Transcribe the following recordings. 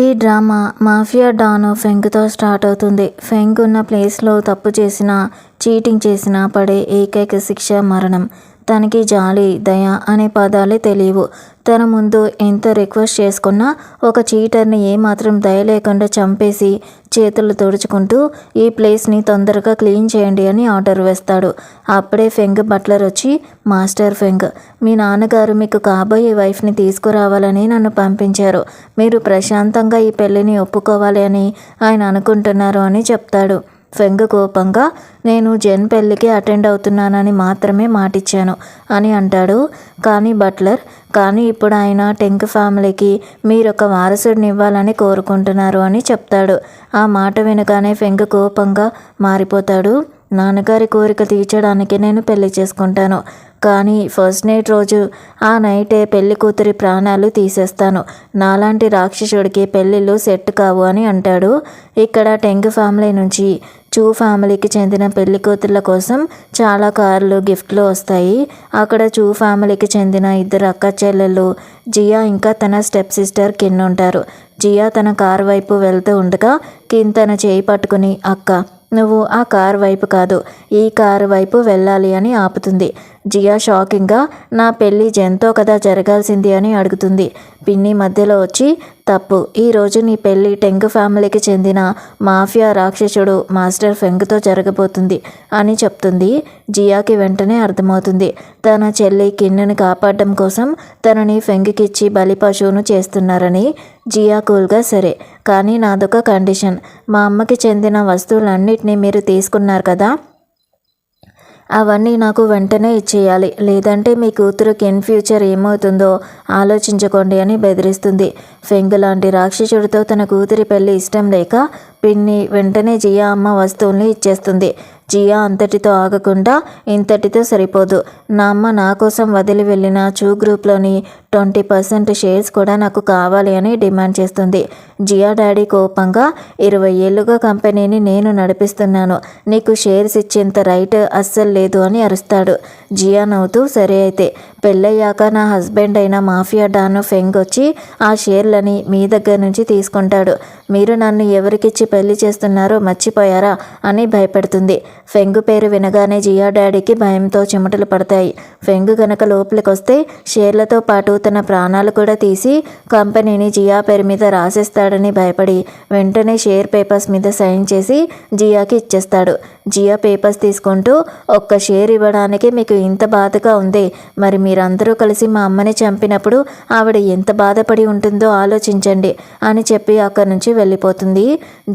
ఈ drama mafia don ఫెంగ్తో start అవుతుంది. ఫెంగ్ ఉన్న ప్లేస్లో తప్పు చేసినా, చీటింగ్ చేసినా పడే ఏకైక శిక్ష మరణం. తనకి జాలి, దయ అనే పదాలే తెలియవు. తన ముందు ఎంత రిక్వెస్ట్ చేసుకున్నా ఒక చీటర్ని ఏమాత్రం దయ లేకుండా చంపేసి చేతులు తుడుచుకుంటూ ఈ ప్లేస్ని తొందరగా క్లీన్ చేయండి అని ఆర్డర్ వేస్తాడు. అప్పుడే ఫెంగ్ బట్లర్ వచ్చి, మాస్టర్ ఫెంగ్, మీ నాన్నగారు మీకు కాబోయే వైఫ్ని తీసుకురావాలని నన్ను పంపించారు. మీరు ప్రశాంతంగా ఈ పెళ్ళిని ఒప్పుకోవాలి అని ఆయన అనుకుంటున్నారు అని చెప్తాడు. ఫెంగ్ కోపంగా, నేను జెన్ పెళ్ళికి అటెండ్ అవుతున్నానని మాత్రమే మాటిచ్చాను అని అంటాడు. కానీ బట్లర్, కానీ ఇప్పుడు ఆయన టెంగ్ ఫ్యామిలీకి మీరొక వారసుడిని ఇవ్వాలని కోరుకుంటున్నారు అని చెప్తాడు. ఆ మాట వినగానే ఫెంగ్ కోపంగా మారిపోతాడు. నాన్నగారి కోరిక తీర్చడానికి నేను పెళ్లి చేసుకుంటాను, కానీ ఫస్ట్ నైట్ రోజు ఆ నైటే పెళ్లి కూతురి ప్రాణాలు తీసేస్తాను. నాలాంటి రాక్షసుడికి పెళ్ళిళ్ళు సెట్ కావు అని అంటాడు. ఇక్కడ టెంగ్ ఫ్యామిలీ నుంచి చూ ఫ్యామిలీకి చెందిన పెళ్లి కూతుర్ల కోసం చాలా కార్లు, గిఫ్ట్లు వస్తాయి. అక్కడ చూ ఫ్యామిలీకి చెందిన ఇద్దరు అక్క చెల్లెళ్ళు జియా ఇంకా తన స్టెప్ సిస్టర్ కిన్ ఉంటారు. జియా తన కారు వైపు వెళ్తూ ఉండగా కిన్ తన చేయి పట్టుకుని, అక్క, నువ్వు ఆ కారు వైపు కాదు, ఈ కారు వైపు వెళ్ళాలి అని ఆపుతుంది. జియా షాకింగ్గా, నా పెళ్ళి జెన్తో కదా జరగాల్సింది అని అడుగుతుంది. పిన్ని మధ్యలో వచ్చి, తప్పు, ఈరోజు నీ పెళ్ళి టెంగ్ ఫ్యామిలీకి చెందిన మాఫియా రాక్షసుడు మాస్టర్ ఫెంగ్తో జరగబోతుంది అని చెప్తుంది. జియాకి వెంటనే అర్థమవుతుంది, తన చెల్లి కిన్నుని కాపాడడం కోసం తనని ఫెంగ్కిచ్చి బలి పశువును చేస్తున్నారని. జియా కూల్గా, సరే, కానీ నాదొక కండిషన్. మా అమ్మకి చెందిన వస్తువులన్నిటినీ మీరు తీసుకున్నారు కదా, అవన్నీ నాకు వెంటనే ఇచ్చేయాలి, లేదంటే మీ కూతురుకి ఇన్ ఫ్యూచర్ ఏమవుతుందో ఆలోచించుకోండి అని బెదిరిస్తుంది. ఫెంగ్ లాంటి రాక్షసుడితో తన కూతురి పెళ్లి ఇష్టం లేక పిన్ని వెంటనే జియా అమ్మ వస్తువుల్ని ఇచ్చేస్తుంది. జియా అంతటితో ఆగకుండా, ఇంతటితో సరిపోదు, నా అమ్మ నా కోసం వదిలి వెళ్ళిన చూ గ్రూప్లోని 20% షేర్స్ కూడా నాకు కావాలి అని డిమాండ్ చేస్తుంది. జియా డాడీ కోపంగా, 20 ఏళ్ళుగా కంపెనీని నేను నడిపిస్తున్నాను, నీకు షేర్స్ ఇచ్చేంత రైట్ అస్సలు లేదు అని అరుస్తాడు. జియా నవ్వుతూ, సరే అయితే, పెళ్ళయ్యాక నా హస్బెండ్ అయిన మాఫియా డాన్ ఫెంగ్ వచ్చి ఆ షేర్లని మీ దగ్గర నుంచి తీసుకుంటాడు. మీరు నన్ను ఎవరికిచ్చి పెళ్లి చేస్తున్నారో మర్చిపోయారా అని భయపెడుతుంది. ఫెంగ్ పేరు వినగానే జియా డాడీకి భయంతో చెమటలు పడతాయి. ఫెంగ్ గనక లోపలికి వస్తే షేర్లతో పాటు తన ప్రాణాలు కూడా తీసి కంపెనీని జియా పేరు మీద రాసేస్తాడని భయపడి వెంటనే షేర్ పేపర్స్ మీద సైన్ చేసి జియాకి ఇచ్చేస్తాడు. జియా పేపర్స్ తీసుకుంటూ, ఒక్క షేర్ ఇవ్వడానికి మీకు ఇంత బాధగా ఉంది, మరి మీరందరూ కలిసి మా అమ్మని చంపినప్పుడు ఆవిడ ఎంత బాధపడి ఉంటుందో ఆలోచించండి అని చెప్పి అక్కడి నుంచి వెళ్ళిపోతుంది.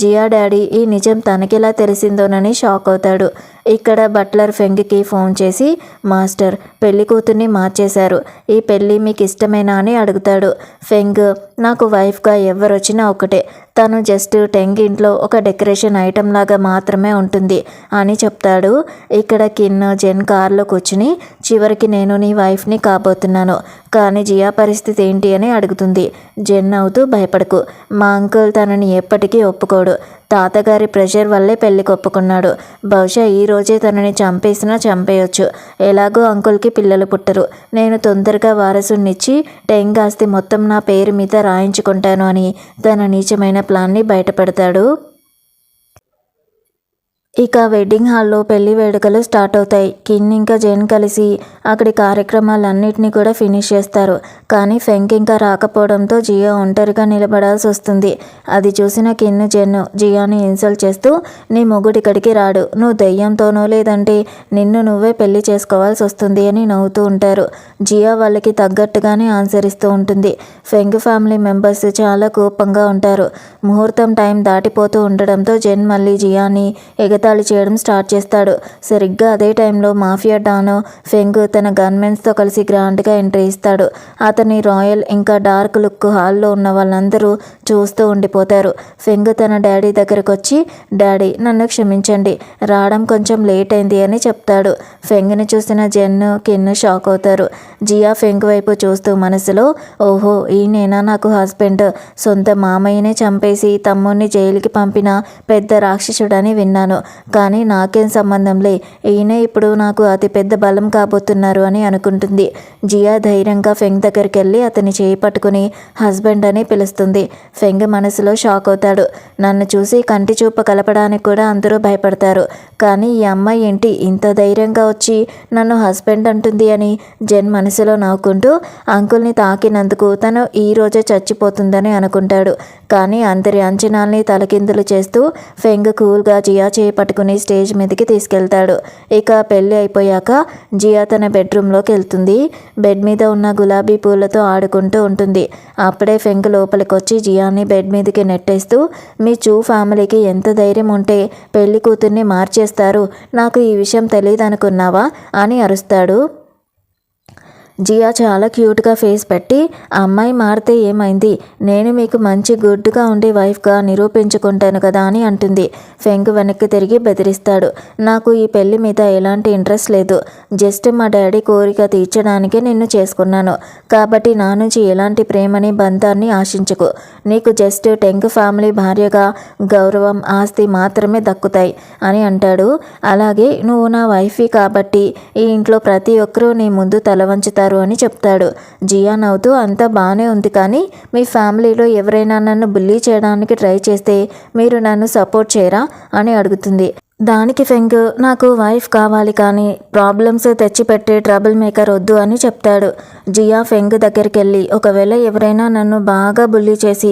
జియా డాడీ ఈ నిజం తనకెలా తెలిసిందోనని షాక్ అవుతాడు. ఇక్కడ బట్లర్ ఫెంగ్కి ఫోన్ చేసి, మాస్టర్, పెళ్లి కూతుర్ని మార్చేశారు, ఈ పెళ్ళి మీకు ఇష్టమేనా అని అడుగుతాడు. ఫెంగ్, నాకు వైఫ్గా ఎవరొచ్చినా ఒకటే, తను జస్ట్ టెంగ్ ఇంట్లో ఒక డెకరేషన్ ఐటెం లాగా మాత్రమే ఉంటుంది అని చెప్తాడు. ఇక్కడ కిన్ జెన్ కార్లో కూర్చుని, చివరికి నేను నీ వైఫ్ని కాబోతున్నాను, కానీ జియా పరిస్థితి ఏంటి అని అడుగుతుంది. జెన్ అవుతూ, భయపడకు, మా అంకుల్ తనని ఎప్పటికీ ఒప్పుకోడు, తాతగారి ప్రెషర్ వల్లే పెళ్ళికి ఒప్పుకున్నాడు, బహుశా ఈ రోజే తనని చంపేసినా చంపేయొచ్చు, ఎలాగో అంకుల్కి పిల్లలు పుట్టరు, నేను తొందరగా వారసునిచ్చి టెంగ్ ఆస్తి మొత్తం నా పేరు మీద రాయించుకుంటాను అని తన నీచమైన ప్లాన్ని బయటపెడతాడు. ఇక వెడ్డింగ్ హాల్లో పెళ్లి వేడుకలు స్టార్ట్ అవుతాయి. కిన్ ఇంకా జెన్ కలిసి అక్కడి కార్యక్రమాలన్నింటినీ కూడా ఫినిష్ చేస్తారు. కానీ ఫెంగ్ ఇంకా రాకపోవడంతో జియా ఒంటరిగా నిలబడాల్సి వస్తుంది. అది చూసిన కిన్, జెన్ జియాని ఇన్సల్ట్ చేస్తూ, నీ మొగుడు ఇక్కడికి రాడు, నువ్వు దెయ్యంతోనో లేదంటే నిన్ను నువ్వే పెళ్లి చేసుకోవాల్సి వస్తుంది అని నవ్వుతూ ఉంటారు. జియా వాళ్ళకి తగ్గట్టుగానే ఆన్సర్ ఇస్తూ ఉంటుంది. ఫెంగ్ ఫ్యామిలీ మెంబర్స్ చాలా కోపంగా ఉంటారు. ముహూర్తం టైం దాటిపోతూ ఉండడంతో జెన్ మళ్ళీ జియాని ఎగతాళి చేయడం స్టార్ట్ చేస్తాడు. సరిగ్గా అదే టైంలో మాఫియా డాన్ ఫెంగ్ తన గన్మెన్స్తో కలిసి గ్రాండ్గా ఎంట్రీ ఇస్తాడు. అతని రాయల్ ఇంకా డార్క్ లుక్ హాల్లో ఉన్న వాళ్ళందరూ చూస్తూ ఉండిపోతారు. ఫెంగ్ తన డాడీ దగ్గరకు వచ్చి, డాడీ, నన్ను క్షమించండి, రావడం కొంచెం లేట్ అయింది అని చెప్తాడు. ఫెంగ్ని చూసిన జెన్, కిన్ షాక్ అవుతారు. జియా ఫెంగ్ వైపు చూస్తూ మనసులో, ఓహో, ఈయనేనా నాకు హస్బెండ్, సొంత మామయ్యనే చంపేసి తమ్ముడిని జైలుకి పంపిన పెద్ద రాక్షసుడని విన్నాను, కానీ నాకేం సంబంధంలే, ఈయనే ఇప్పుడు నాకు అతిపెద్ద బలం కాబోతున్నారు అని అనుకుంటుంది. జియా ధైర్యంగా ఫెంగ్ దగ్గరికి వెళ్ళి అతని చేయి పట్టుకుని హస్బెండ్ అని పిలుస్తుంది. ఫెంగ్ మనసులో షాక్ అవుతాడు. నన్ను చూసి కంటి చూపు కలపడానికి కూడా అందరూ భయపడతారు, కానీ ఈ అమ్మాయి ఏంటి ఇంత ధైర్యంగా వచ్చి నన్ను హస్బెండ్ అంటుంది అని జెన్ మనసులో నవ్వుకుంటూ అంకుల్ని తాకినందుకు తను ఈ రోజే చచ్చిపోతుందని అనుకుంటాడు. కానీ అందరి అంచనాల్ని తలకిందులు చేస్తూ ఫెంగ్ కూల్గా జియా చేయి పట్టుకుని స్టేజ్ మీదకి తీసుకెళ్తాడు. ఇక పెళ్ళి అయిపోయాక జియా తన బెడ్రూమ్లోకి వెళ్తుంది. బెడ్ మీద ఉన్న గులాబీ పూలతో ఆడుకుంటూ ఉంటుంది. అప్పుడే ఫెంగ్ లోపలికి వచ్చి జియాని బెడ్ మీదకి నెట్టేస్తూ, మీ చూ ఫ్యామిలీకి ఎంత ధైర్యం ఉంటే పెళ్లి కూతుర్ని మార్చేస్తారు, నాకు ఈ విషయం తెలియదనుకున్నావా అని అరుస్తాడు. జియా చాలా క్యూట్గా ఫేస్ పెట్టి, ఆ అమ్మాయి మారితే ఏమైంది, నేను మీకు మంచి గుడ్గా ఉండే వైఫ్గా నిరూపించుకుంటాను కదా అని అంటుంది. ఫెంగ్ వెనక్కి తిరిగి బెదిరిస్తాడు. నాకు ఈ పెళ్లి మీద ఎలాంటి ఇంట్రెస్ట్ లేదు, జస్ట్ మా డాడీ కోరిక తీర్చడానికే నిన్ను చేసుకున్నాను, కాబట్టి నా నుంచి ఎలాంటి ప్రేమని బంధాన్ని ఆశించకు, నీకు జస్ట్ టెంగ్ ఫ్యామిలీ భార్యగా గౌరవం ఆస్తి మాత్రమే దక్కుతాయి అని అంటాడు. అలాగే నువ్వు నా వైఫీ కాబట్టి ఈ ఇంట్లో ప్రతి ఒక్కరూ నీ ముందు తల వంచుతారు అని చెప్తాడు. జియా నవ్వుతూ, అంతా బాగానే ఉంది, కానీ మీ ఫ్యామిలీలో ఎవరైనా నన్ను బుల్లీ చేయడానికి ట్రై చేస్తే మీరు నన్ను సపోర్ట్ చేయరా అని అడుగుతుంది. దానికి ఫెంగ్, నాకు వైఫ్ కావాలి కానీ ప్రాబ్లమ్స్ తెచ్చిపెట్టే ట్రబుల్ మేకర్ వద్దు అని చెప్తాడు. జియా ఫెంగ్ దగ్గరికి వెళ్ళి, ఒకవేళ ఎవరైనా నన్ను బాగా బుల్లీ చేసి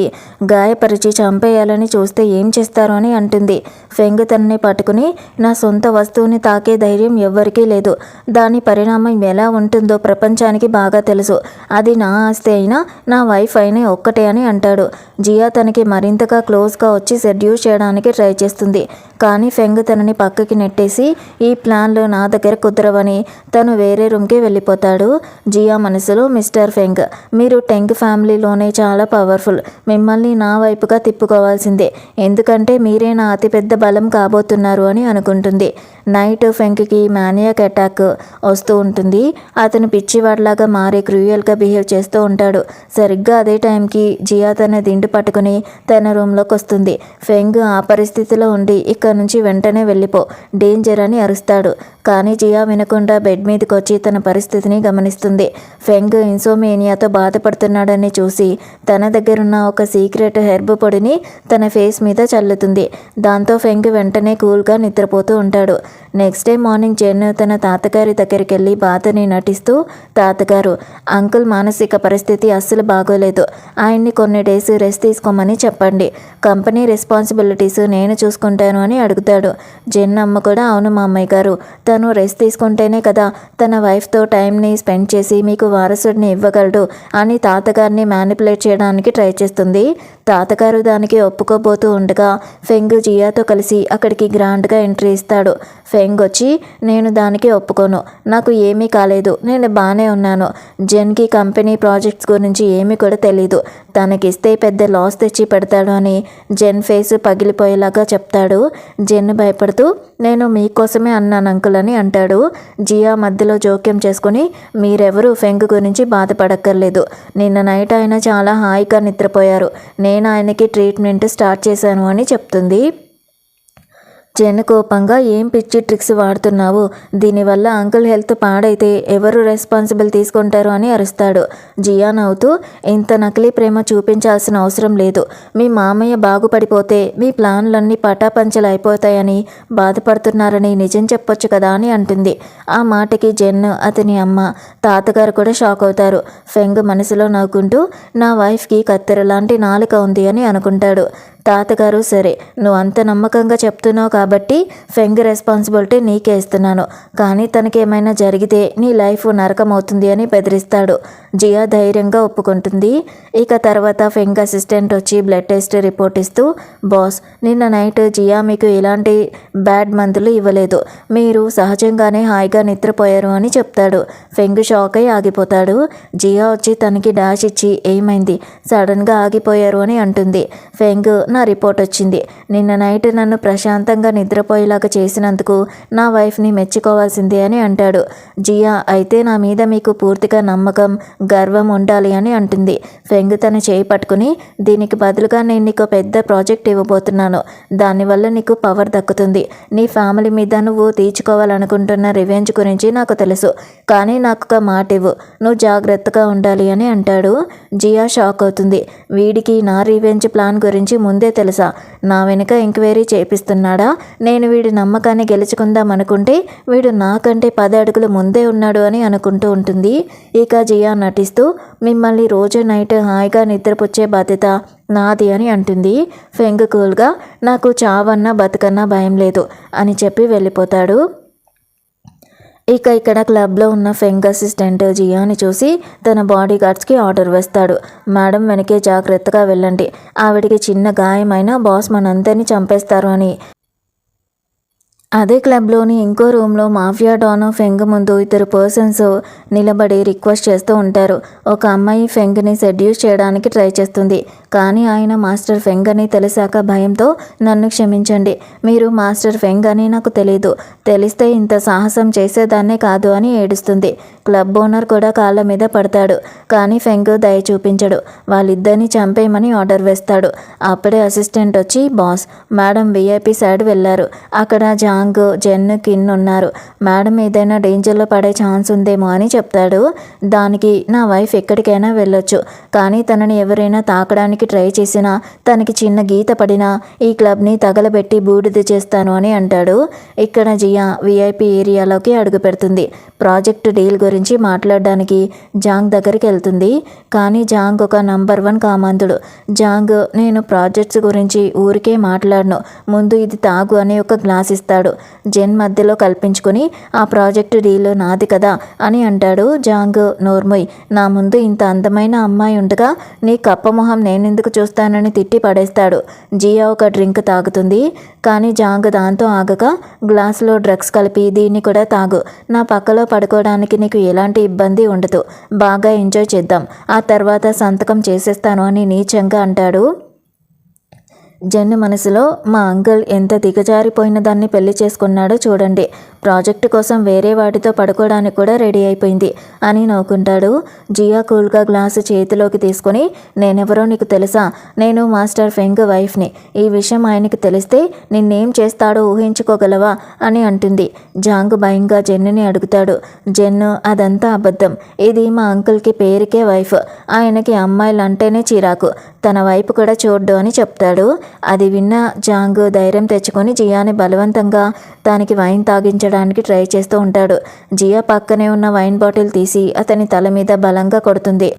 గాయపరిచి చంపేయాలని చూస్తే ఏం చేస్తారు అని అంటుంది. ఫెంగ్ తనని పట్టుకుని, నా సొంత వస్తువుని తాకే ధైర్యం ఎవ్వరికీ లేదు, దాని పరిణామం ఎలా ఉంటుందో ప్రపంచానికి బాగా తెలుసు, అది నా ఆస్తి అయినా నా వైఫ్ అయినా ఒక్కటే అని అంటాడు. జియా తనకి మరింతగా క్లోజ్గా వచ్చి సెడ్యూస్ చేయడానికి ట్రై చేస్తుంది. కానీ ఫెంగ్ తనని పక్కకి నెట్టేసి, ఈ ప్లాన్లు నా దగ్గర కుదరవని తను వేరే రూమ్కి వెళ్ళిపోతాడు. జియా మనసులో, మిస్టర్ ఫెంగ్, మీరు టెంగ్ ఫ్యామిలీలోనే చాలా పవర్ఫుల్, మిమ్మల్ని నా వైపుగా తిప్పుకోవాల్సిందే, ఎందుకంటే మీరే నా అతిపెద్ద బలం కాబోతున్నారు అని అనుకుంటుంది. నైట్ ఫెంగ్కి మ్యానియాక్ అటాక్ వస్తూ ఉంటుంది. అతను పిచ్చివాడిలాగా మారి క్రూయల్గా బిహేవ్ చేస్తూ ఉంటాడు. సరిగ్గా అదే టైంకి జియా తన దిండు పట్టుకుని తన రూమ్లోకి వస్తుంది. ఫెంగ్ ఆ పరిస్థితిలో ఉండి, ఇక్కడ నుంచి వెంటనే వెళ్ళిపో, డేంజర్ అని అరుస్తాడు. కానీ జియా వినకుండా బెడ్ మీదకి వచ్చి తన పరిస్థితిని గమనిస్తుంది. ఫెంగ్ ఇన్సోమేనియాతో బాధపడుతున్నాడని చూసి తన దగ్గరున్న ఒక సీక్రెట్ హెర్బ్ పొడిని తన ఫేస్ మీద చల్లుతుంది. దాంతో ఫెంగ్ వెంటనే కూల్గా నిద్రపోతూ ఉంటాడు. నెక్స్ట్ డే మార్నింగ్ జెన్ తన తాతగారి దగ్గరికి వెళ్ళి బాధని నటిస్తూ, తాతగారు, అంకుల్ మానసిక పరిస్థితి అస్సలు బాగోలేదు, ఆయన్ని కొన్ని డేస్ రెస్ట్ తీసుకోమని చెప్పండి, కంపెనీ రెస్పాన్సిబిలిటీస్ నేను చూసుకుంటాను అని అడుగుతాడు. జెన్ అమ్మ కూడా, అవును మా అమ్మాయి గారు, తను రెస్ట్ తీసుకుంటేనే కదా తన వైఫ్తో టైంని స్పెండ్ చేసి మీకు వారసుడిని ఇవ్వగలడు అని తాతగారిని మ్యానిపులేట్ చేయడానికి ట్రై చేస్తుంది. తాతగారు దానికి ఒప్పుకోబోతూ ఉండగా ఫెంగ్ జియాతో కలిసి అక్కడికి గ్రాండ్గా ఎంట్రీ ఇస్తాడు. ఫెంగ్ వచ్చి, నేను దానికి ఒప్పుకోను, నాకు ఏమీ కాలేదు, నేను బాగానే ఉన్నాను, జెన్కి కంపెనీ ప్రాజెక్ట్స్ గురించి ఏమీ కూడా తెలీదు, తనకిస్తే పెద్ద లాస్ తెచ్చి పెడతాడు అని జెన్ ఫేస్ పగిలిపోయేలాగా చెప్తాడు. జెన్ భయపడుతూ, నేను మీకోసమే అన్నాను అంకుల్ అని అంటాడు. జియా మధ్యలో జోక్యం చేసుకుని, మీరెవరూ ఫెంగ్ గురించి బాధపడక్కర్లేదు, నిన్న నైట్ ఆయన చాలా హాయిగా నిద్రపోయారు, నేను ఆయనకి ట్రీట్మెంట్ స్టార్ట్ చేశాను అని చెప్తుంది. జెన్ కోపంగా, ఏం పిచ్చి ట్రిక్స్ వాడుతున్నావు, దీనివల్ల అంకుల్ హెల్త్ పాడైతే ఎవరు రెస్పాన్సిబుల్ తీసుకుంటారు అని అరుస్తాడు. జియా నవ్వుతూ, ఇంత నకిలీ ప్రేమ చూపించాల్సిన అవసరం లేదు, మీ మామయ్య బాగుపడిపోతే మీ ప్లాన్లన్నీ పటాపంచలు అయిపోతాయని బాధపడుతున్నారని నిజం చెప్పొచ్చు కదా అని అంటుంది. ఆ మాటకి జెన్, అతని అమ్మ, తాతగారు కూడా షాక్ అవుతారు. ఫెంగ్ మనసులో నవ్వుకుంటూ, నా వైఫ్కి కత్తెర లాంటి నాలుక ఉంది అని అనుకుంటాడు. తాతగారు, సరే నువ్వు అంత నమ్మకంగా చెప్తున్నావు కాబట్టి ఫెంగ్ రెస్పాన్సిబిలిటీ నీకే ఇస్తున్నాను, కానీ తనకేమైనా జరిగితే నీ లైఫ్ నరకం అవుతుంది అని బెదిరిస్తాడు. జియా ధైర్యంగా ఒప్పుకుంటుంది. ఇక తర్వాత ఫెంగ్ అసిస్టెంట్ వచ్చి బ్లడ్ టెస్ట్ రిపోర్ట్ ఇస్తూ, బాస్, నిన్న నైట్ జియా మీకు ఎలాంటి బ్యాడ్ మందులు ఇవ్వలేదు, మీరు సహజంగానే హాయిగా నిద్రపోయారు అని చెప్తాడు. ఫెంగ్ షాక్ అయి ఆగిపోతాడు. జియా వచ్చి తనకి డాష్ ఇచ్చి, ఏమైంది, సడన్గా ఆగిపోయారు అని అంటుంది. ఫెంగ్, నా రిపోర్ట్ వచ్చింది. నిన్న నైట్ నన్ను ప్రశాంతంగా నిద్రపోయేలాగా చేసినందుకు నా వైఫ్ని మెచ్చుకోవాల్సిందే అని అంటాడు. జియా అయితే నా మీద మీకు పూర్తిగా నమ్మకం, గర్వం ఉండాలి అని అంటుంది. ఫెంగ్ తన చేయి పట్టుకుని, దీనికి బదులుగా నేను నీకు పెద్ద ప్రాజెక్ట్ ఇవ్వబోతున్నాను. దానివల్ల నీకు పవర్ దక్కుతుంది. నీ ఫ్యామిలీ మీద నువ్వు తీర్చుకోవాలనుకుంటున్న రివెంజ్ గురించి నాకు తెలుసు. కానీ నాకు ఒక మాట ఇవ్వు, నువ్వు జాగ్రత్తగా ఉండాలి అని అంటాడు. జియా షాక్ అవుతుంది. వీడికి నా రివెంజ్ ప్లాన్ గురించి ముందే తెలుసా? నా వెనుక ఎంక్వైరీ చేపిస్తున్నాడా? నేను వీడి నమ్మకాన్ని గెలుచుకుందాం అనుకుంటే వీడు నాకంటే 10 అడుగులు ముందే ఉన్నాడు అని అనుకుంటూ ఉంటుంది. ఇక జియా నటిస్తూ, మిమ్మల్ని రోజు నైట్ హాయిగా నిద్రపుచ్చే బాధ్యత నాది అని అంటుంది. ఫెంగ్ కూల్గా, నాకు చావన్నా బతుకన్నా భయం లేదు అని చెప్పి వెళ్ళిపోతాడు. ఇక ఇక్కడ క్లబ్లో ఉన్న ఫెంగ్ అసిస్టెంట్ జియాని చూసి తన బాడీ గార్డ్స్కి ఆర్డర్ వేస్తాడు. మేడం వెనకే జాగ్రత్తగా వెళ్ళండి, ఆవిడికి చిన్న గాయమైన బాస్ మనందరినీ చంపేస్తారు అని. అదే క్లబ్లోని ఇంకో రూమ్లో మాఫియా డాన్ ఫెంగ్ ముందు 2 పర్సన్స్ నిలబడి రిక్వెస్ట్ చేస్తూ ఉంటారు. ఒక అమ్మాయి ఫెంగ్ని సెడ్యూస్ చేయడానికి ట్రై చేస్తుంది. కానీ ఆయన మాస్టర్ ఫెంగ్ అని తెలిసాక భయంతో, నన్ను క్షమించండి, మీరు మాస్టర్ ఫెంగ్ అని నాకు తెలీదు, తెలిస్తే ఇంత సాహసం చేసేదాన్నే కాదు అని ఏడుస్తుంది. క్లబ్ ఓనర్ కూడా కాళ్ళ మీద పడతాడు. కానీ ఫెంగ్ దయ చూపించడు. వాళ్ళిద్దరిని చంపేయమని ఆర్డర్ వేస్తాడు. అప్పుడే అసిస్టెంట్ వచ్చి, బాస్, మేడం విఐపి సైడ్ వెళ్ళారు, అక్కడ జెన్, కిన్ ఉన్నారు, మేడం ఏదైనా డేంజర్లో పడే ఛాన్స్ ఉందేమో అని చెప్తాడు. దానికి నా వైఫ్ ఎక్కడికైనా వెళ్ళొచ్చు, కానీ తనని ఎవరైనా తాకడానికి ట్రై చేసినా, తనకి చిన్న గీత పడినా ఈ క్లబ్ని తగలబెట్టి బూడిద చేస్తాను అని అంటాడు. ఇక్కడ జియా విఐపి ఏరియాలోకి అడుగు పెడుతుంది. ప్రాజెక్ట్ డీల్ గురించి మాట్లాడడానికి జాంగ్ దగ్గరికి వెళ్తుంది. కానీ జాంగ్ ఒక నంబర్ 1 కామాంధుడు. జాంగ్, నేను ప్రాజెక్ట్స్ గురించి ఊరికే మాట్లాడను, ముందు ఇది తాగు అని ఒక గ్లాస్ ఇస్తాడు. జెన్ మధ్యలో కల్పించుకుని, ఆ ప్రాజెక్టు డీల్ నాది కదా అని అంటాడు. జాంగ్, నోర్మోయ్, నా ముందు ఇంత అందమైన అమ్మాయి ఉండగా నీ కప్పమొహం నేనెందుకు చూస్తానని తిట్టి పడేస్తాడు. జియా ఒక డ్రింక్ తాగుతుంది. కానీ జాంగ్ దాంతో ఆగక, గ్లాసులో డ్రగ్స్ కలిపి దీన్ని కూడా తాగు, నా పక్కలో పడుకోవడానికి నీకు ఎలాంటి ఇబ్బంది ఉండదు, బాగా ఎంజాయ్ చేద్దాం, ఆ తర్వాత సంతకం చేసేస్తాను అని నీచంగా అంటాడు. జెన్ మనసులో, మా అంకుల్ ఎంత దిగజారిపోయిన దాన్ని పెళ్లి చేసుకున్నాడో చూడండి, ప్రాజెక్టు కోసం వేరే వాటితో పడుకోవడానికి కూడా రెడీ అయిపోయింది అని నవ్వుకుంటాడు. జియా కూల్గా గ్లాసు చేతిలోకి తీసుకొని, నేనెవరో నీకు తెలుసా? నేను మాస్టర్ ఫెంగ్ వైఫ్ని. ఈ విషయం ఆయనకి తెలిస్తే నిన్నేం చేస్తాడో ఊహించుకోగలవా అని అంటుంది. జాంగ్ భయంగా జెన్నుని అడుగుతాడు. జెన్ను, అదంతా అబద్ధం, ఇది మా అంకుల్కి పేరుకే వైఫ్, ఆయనకి అమ్మాయిలు అంటేనే చిరాకు, తన వైపు కూడా చూడ్డు అని చెప్తాడు. అది విన్న జాంగ్ ధైర్యం తెచ్చుకొని జియాని బలవంతంగా దానికి వైన్ తాగించడానికి ట్రై చేస్తూ ఉంటాడు. జియా పక్కనే ఉన్న వైన్ బాటిల్ తీసి అతని తల మీద బలంగా కొడుతుంది.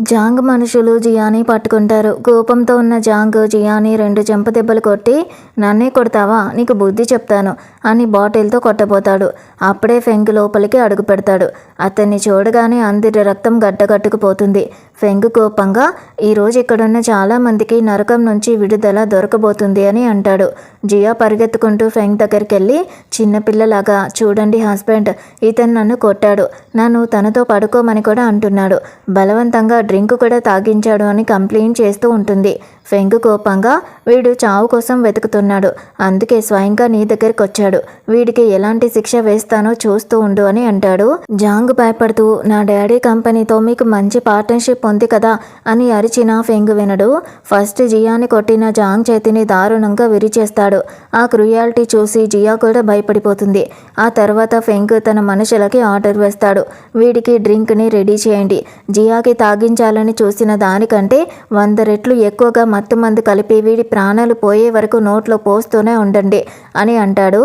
జాంగ్ మనుషులు జియాని పట్టుకుంటారు. కోపంతో ఉన్న జాంగ్ జియాని 2 చెంపదెబ్బలు కొట్టి, నన్నే కొడతావా, నీకు బుద్ధి చెప్తాను అని బాటిల్తో కొట్టబోతాడు. అప్పుడే ఫెంగ్ లోపలికి అడుగు పెడతాడు. అతన్ని చూడగానే అందరి రక్తం గడ్డగట్టుకుపోతుంది. ఫెంగ్ కోపంగా, ఈరోజు ఇక్కడున్న చాలామందికి నరకం నుంచి విడుదల దొరకబోతుంది అని అంటాడు. జియా పరిగెత్తుకుంటూ ఫెంగ్ దగ్గరికి వెళ్ళి, చిన్నపిల్లలాగా, చూడండి హస్బెండ్, ఇతను నన్ను కొట్టాడు, నన్ను తనతో పడుకోమని కూడా అంటున్నాడు, బలవంతంగా డ్రింక్ కూడా తాగించాడు అని కంప్లైంట్ చేస్తూ ఉంటుంది. ఫెంగ్ కోపంగా, వీడు చావు కోసం వెతుకుతున్నాడు, అందుకే స్వయంగా నీ దగ్గరికి వచ్చాడు, వీడికి ఎలాంటి శిక్ష వేస్తానో చూస్తూ ఉండు అని అంటాడు. జాంగ్ భయపడుతూ, నా డాడీ కంపెనీతో మీకు మంచి పార్ట్నర్షిప్ ఉంది కదా అని అరిచిన ఫెంగ్ వినడు. ఫస్ట్ జియాని కొట్టిన జాంగ్ చేతిని దారుణంగా విరిచేస్తాడు. ఆ క్రూయాలిటీ చూసి జియా కూడా భయపడిపోతుంది. ఆ తర్వాత ఫెంగ్ తన మనుషులకి ఆర్డర్ వేస్తాడు, వీడికి డ్రింక్ని రెడీ చేయండి, జియాకి తాగించాలని చూసిన దానికంటే 100 రెట్లు ఎక్కువగా మత్తుమందు కలిపి వీడి ప్రాణాలు పోయే వరకు నోట్లో పోస్తూనే ఉండండి అని అంటాడు.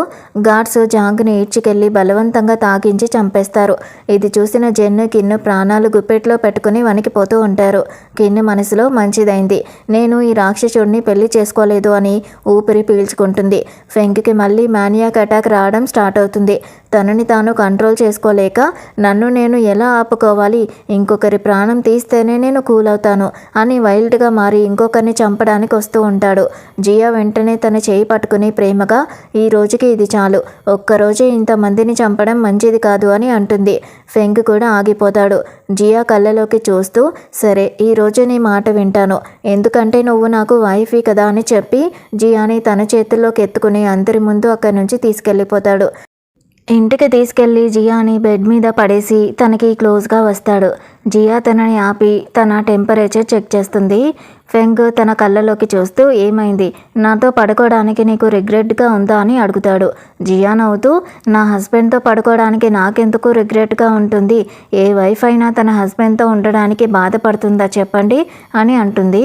గార్డ్స్ జాంగ్ని ఈడ్చుకెళ్ళి బలవంతంగా తాగించి చంపేస్తారు. ఇది చూసిన జెన్, కిన్ను ప్రాణాలు గుప్పెట్లో పెట్టుకుని వణికిపోతూ ఉంటారు. కిన్ను మనసులో, మంచిదైంది, నేను ఈ రాక్షసుడిని పెళ్లి చేసుకోలేదు అని ఊపిరి పీల్చుకుంటుంది. ఫెంగ్కి మళ్ళీ మానియాక్ అటాక్ రావడం స్టార్ట్ అవుతుంది. తనని తాను కంట్రోల్ చేసుకోలేక నన్ను నేను ఎలా ఆపుకోవాలి, ఇంకొకరి ప్రాణం తీస్తేనే నేను కూల్ అవుతాను అని వైల్డ్గా మారి ఇంకొకరిని చంపడానికి వస్తూ ఉంటాడు. జియా వెంటనే తన చేయి పట్టుకుని ప్రేమగా, ఈ రోజుకి ఇది చాలు, ఒక్కరోజే ఇంతమందిని చంపడం మంచిది కాదు అని అంటుంది. ఫెంగ్ కూడా ఆగిపోతాడు. జియా కళ్ళలోకి చూస్తూ, సరే ఈ రోజు నీ మాట వింటాను, ఎందుకంటే నువ్వు నాకు వైఫీ కదా అని చెప్పి జియాని తన చేతుల్లోకి ఎత్తుకుని అందరి ముందు అక్కడి నుంచి తీసుకెళ్ళిపోతాడు. ఇంటికి తీసుకెళ్లి జియాని బెడ్ మీద పడేసి తనకి క్లోజ్గా వస్తాడు. జియా తనని ఆపి తన టెంపరేచర్ చెక్ చేస్తుంది. ఫెంగ్ తన కళ్ళలోకి చూస్తూ, ఏమైంది, నాతో పడుకోవడానికి నీకు రిగ్రెట్గా ఉందా అని అడుగుతాడు. జియా నవ్వుతూ, నా హస్బెండ్తో పడుకోవడానికి నాకెందుకు రిగ్రెట్గా ఉంటుంది, ఏ వైఫ్ అయినా తన హస్బెండ్తో ఉండడానికి బాధపడుతుందా చెప్పండి అని అంటుంది.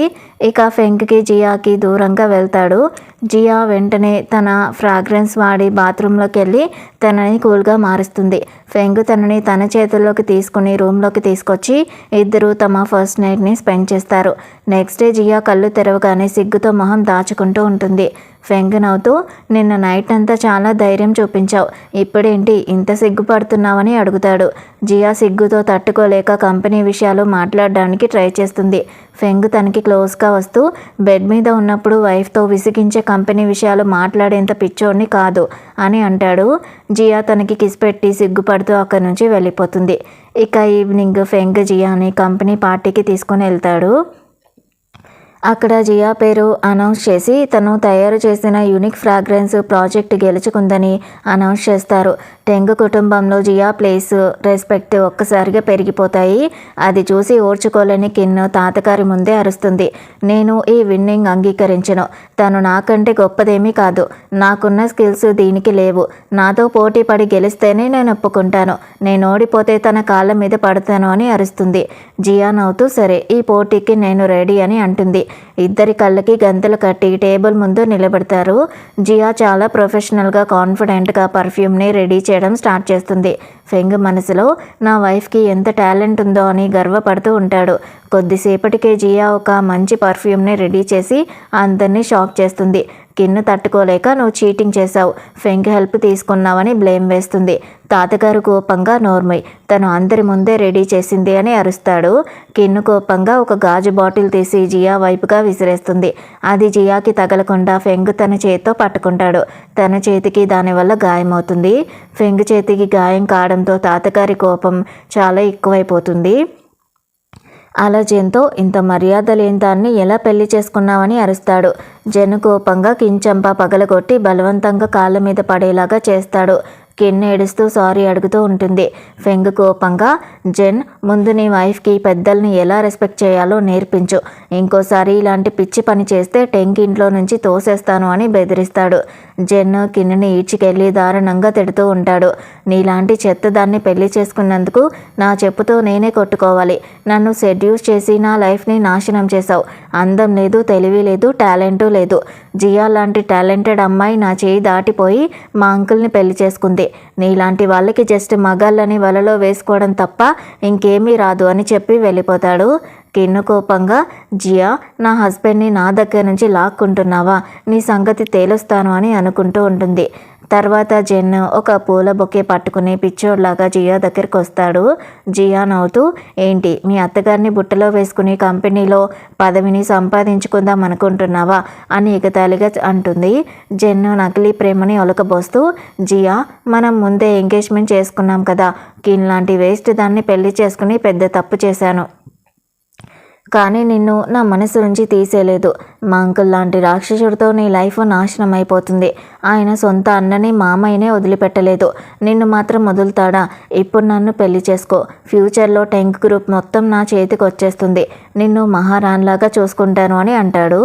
ఇక ఫెంగ్కి జియాకి దూరంగా వెళ్తాడు. జియా వెంటనే తన ఫ్రాగ్రెన్స్ వాడి బాత్రూంలోకి వెళ్ళి తనని కూల్గా మారుస్తుంది. ఫెంగ్ తనని తన చేతుల్లోకి తీసుకుని రూమ్లోకి తీసుకొచ్చి ఇద్దరు తమ ఫస్ట్ నైట్ని స్పెండ్ చేస్తారు. నెక్స్ట్ డే జియా కళ్ళు తెరవగానే సిగ్గుతో మొహం దాచుకుంటూ ఉంటుంది. ఫెంగ్ నవ్వుతూ, నిన్న నైట్ అంతా చాలా ధైర్యం చూపించావు, ఇప్పుడేంటి ఇంత సిగ్గుపడుతున్నావని అడుగుతాడు. జియా సిగ్గుతో తట్టుకోలేక కంపెనీ విషయాలు మాట్లాడడానికి ట్రై చేస్తుంది. ఫెంగ్ తనకి క్లోజ్గా వస్తూ, బెడ్ మీద ఉన్నప్పుడు వైఫ్తో విసిగించే కంపెనీ విషయాలు మాట్లాడేంత పిచ్చోడిని కాదు అని అంటాడు. జియా తనకి కిస్ పెట్టి సిగ్గుపడుతూ అక్కడి నుంచి వెళ్ళిపోతుంది. ఇక ఈవినింగ్ ఫెంగ్ జియాని కంపెనీ పార్టీకి తీసుకుని వెళ్తాడు. అక్కడ జియా పేరు అనౌన్స్ చేసి తను తయారు చేసిన యూనిక్ ఫ్రాగ్రెన్స్ ప్రాజెక్ట్ గెలుచుకుందని అనౌన్స్ చేస్తారు. టెంగ్ కుటుంబంలో జియా ప్లేస్, రెస్పెక్ట్ ఒక్కసారిగా పెరిగిపోతాయి. అది చూసి ఓర్చుకోలేని కిన్ తాతగారి ముందే అరుస్తుంది, నేను ఈ విన్నింగ్ అంగీకరించను, తను నాకంటే గొప్పదేమీ కాదు, నాకున్న స్కిల్స్ దీనికి లేవు, నాతో పోటీ పడి గెలిస్తేనే నేను ఒప్పుకుంటాను, నేను ఓడిపోతే తన కాళ్ళ మీద పడతాను అని అరుస్తుంది. జియా నవ్వుతూ, సరే ఈ పోటీకి నేను రెడీ అని అంటుంది. ఇద్దరి కళ్ళకి గంతలు కట్టి టేబుల్ ముందు నిలబెడతారు. జియా చాలా ప్రొఫెషనల్గా కాన్ఫిడెంట్గా పర్ఫ్యూమ్ని రెడీ చేయడం స్టార్ట్ చేస్తుంది. ఫెంగ్ మనసులో నా వైఫ్కి ఎంత టాలెంట్ ఉందో అని గర్వపడుతూ ఉంటాడు. కొద్దిసేపటికే జియా ఒక మంచి పర్ఫ్యూమ్ని రెడీ చేసి అందరినీ షాక్ చేస్తుంది. కిన్ను తట్టుకోలేక నువ్వు చీటింగ్ చేశావు, ఫెంగ్ హెల్ప్ తీసుకున్నావని బ్లేమ్ వేస్తుంది. తాతగారు కోపంగా నోర్మై, తను అందరి ముందే రెడీ చేసింది అని అరుస్తాడు. కిన్ను కోపంగా ఒక గాజు బాటిల్ తీసి జియా వైపుగా విసిరేస్తుంది. అది జియాకి తగలకుండా ఫెంగ్ తన చేతితో పట్టుకుంటాడు. తన చేతికి దానివల్ల గాయమవుతుంది. ఫెంగ్ చేతికి గాయం కావడంతో తాతగారి కోపం చాలా ఎక్కువైపోతుంది. అలా జెన్తో ఇంత మర్యాద లేని దాన్ని ఎలా పెళ్లి చేసుకున్నావని అరుస్తాడు. జెన్ కోపంగా కించంప పగలగొట్టి బలవంతంగా కాళ్ళ మీద పడేలాగా చేస్తాడు. కిన్ ఏడుస్తూ సారీ అడుగుతూ ఉంటుంది. ఫెంగ్ కోపంగా, జెన్ ముందు నీ వైఫ్కి పెద్దల్ని ఎలా రెస్పెక్ట్ చేయాలో నేర్పించు, ఇంకోసారి ఇలాంటి పిచ్చి పని చేస్తే టెంక్ ఇంట్లో నుంచి తోసేస్తాను అని బెదిరిస్తాడు. జెన్ కిన్ని ఈడ్చికెళ్ళి దారుణంగా తిడుతూ ఉంటాడు. నీలాంటి చెత్త దాన్ని పెళ్లి చేసుకున్నందుకు నా చెప్పుతో నేనే కొట్టుకోవాలి, నన్ను సెడ్యూస్ చేసి నా లైఫ్ని నాశనం చేశావు, అందం లేదు, తెలివి లేదు, టాలెంటు లేదు, జియా లాంటి టాలెంటెడ్ అమ్మాయి నా చేయి దాటిపోయి మా అంకుల్ని పెళ్లి చేసుకుంది, నీలాంటి వాళ్ళకి జస్ట్ మగాళ్ళని వలలో వేసుకోవడం తప్ప ఇంకేమీ రాదు అని చెప్పి వెళ్ళిపోతాడు. కిన్ను కోపంగా, జియా నా హస్బెండ్ని నా దగ్గర నుంచి లాక్కుంటున్నావా, నీ సంగతి తేలుస్తాను అని అనుకుంటూ ఉంటుంది. తర్వాత జెన్ ఒక పూల బొకే పట్టుకుని పిచ్చోడ్లాగా జియా దగ్గరికి వస్తాడు. జియా నవ్వుతూ, ఏంటి మీ అత్తగారిని బుట్టలో వేసుకుని కంపెనీలో పదవిని సంపాదించుకుందాం అనుకుంటున్నావా అని ఎగతాళిగా అంటుంది. జెన్ నకిలీ ప్రేమని ఒలకబోస్తూ, జియా మనం ముందే ఎంగేజ్మెంట్ చేసుకున్నాం కదా, కిన్ లాంటి వేస్ట్ దాన్ని పెళ్లి చేసుకుని పెద్ద తప్పు చేశాను, కానీ నిన్ను నా మనసు నుంచి తీసేయలేదు, మా అంకుల్ లాంటి రాక్షసుడితో నీ లైఫ్ నాశనం అయిపోతుంది, ఆయన సొంత అన్నని మామయ్యనే వదిలిపెట్టలేదు, నిన్ను మాత్రం వదులుతాడా, ఇప్పుడు నన్ను పెళ్లి చేసుకో, ఫ్యూచర్లో టెంక్ గ్రూప్ మొత్తం నా చేతికి వచ్చేస్తుంది, నిన్ను మహారాణిలాగా చూసుకుంటాను అని అంటాడు.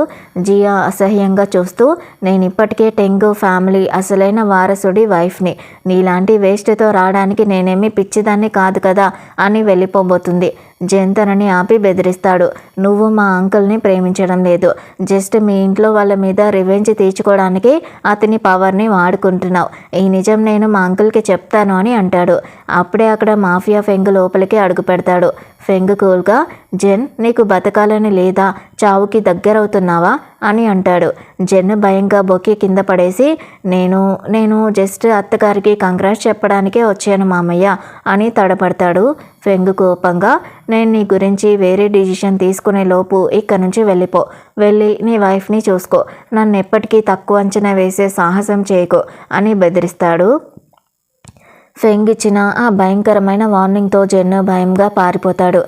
జియా అసహ్యంగా చూస్తూ, నేను ఇప్పటికే టెంగ్ ఫ్యామిలీ అసలైన వారసుడి వైఫ్ని, నీలాంటి వేస్ట్తో రావడానికి నేనేమీ పిచ్చిదాన్ని కాదు కదా అని వెళ్ళిపోబోతుంది. జెన్ తనని ఆపి బెదిరిస్తాడు, నువ్వు మా అంకుల్ని ప్రేమించడం లేదు, జస్ట్ మీ ఇంట్లో వాళ్ళ మీద రివెంజ్ తీర్చుకోవడానికి అతని పవర్ని వాడుకుంటున్నావు, ఈ నిజం నేను మా అంకుల్కి చెప్తాను అని అంటాడు. అప్పుడే అక్కడ మాఫియా ఫెంగ్ లోపలికి అడుగు పెడతాడు. ఫెంగ్ కూల్గా, జెన్ నీకు బతకాలని లేదా, చావుకి దగ్గరవుతున్నావా అని అంటాడు. జెన్ భయంగా బొక్కి కింద పడేసి నేను జస్ట్ అత్తగారికి కంగ్రాట్స్ చెప్పడానికే వచ్చాను మామయ్య అని తడపడతాడు. ఫెంగ్ కోపంగా, నేను నీ గురించి వేరే డిసిషన్ తీసుకునే లోపు ఇక్కడి నుంచి వెళ్ళిపో, వెళ్ళి నీ వైఫ్ని చూసుకో, నన్ను ఎప్పటికీ తక్కువ అంచనా వేసే సాహసం చేయకు అని బెదిరిస్తాడు. ఫెంగ్ ఇచ్చిన ఆ భయంకరమైన వార్నింగ్తో జెన్ భయంగా పారిపోతాడు.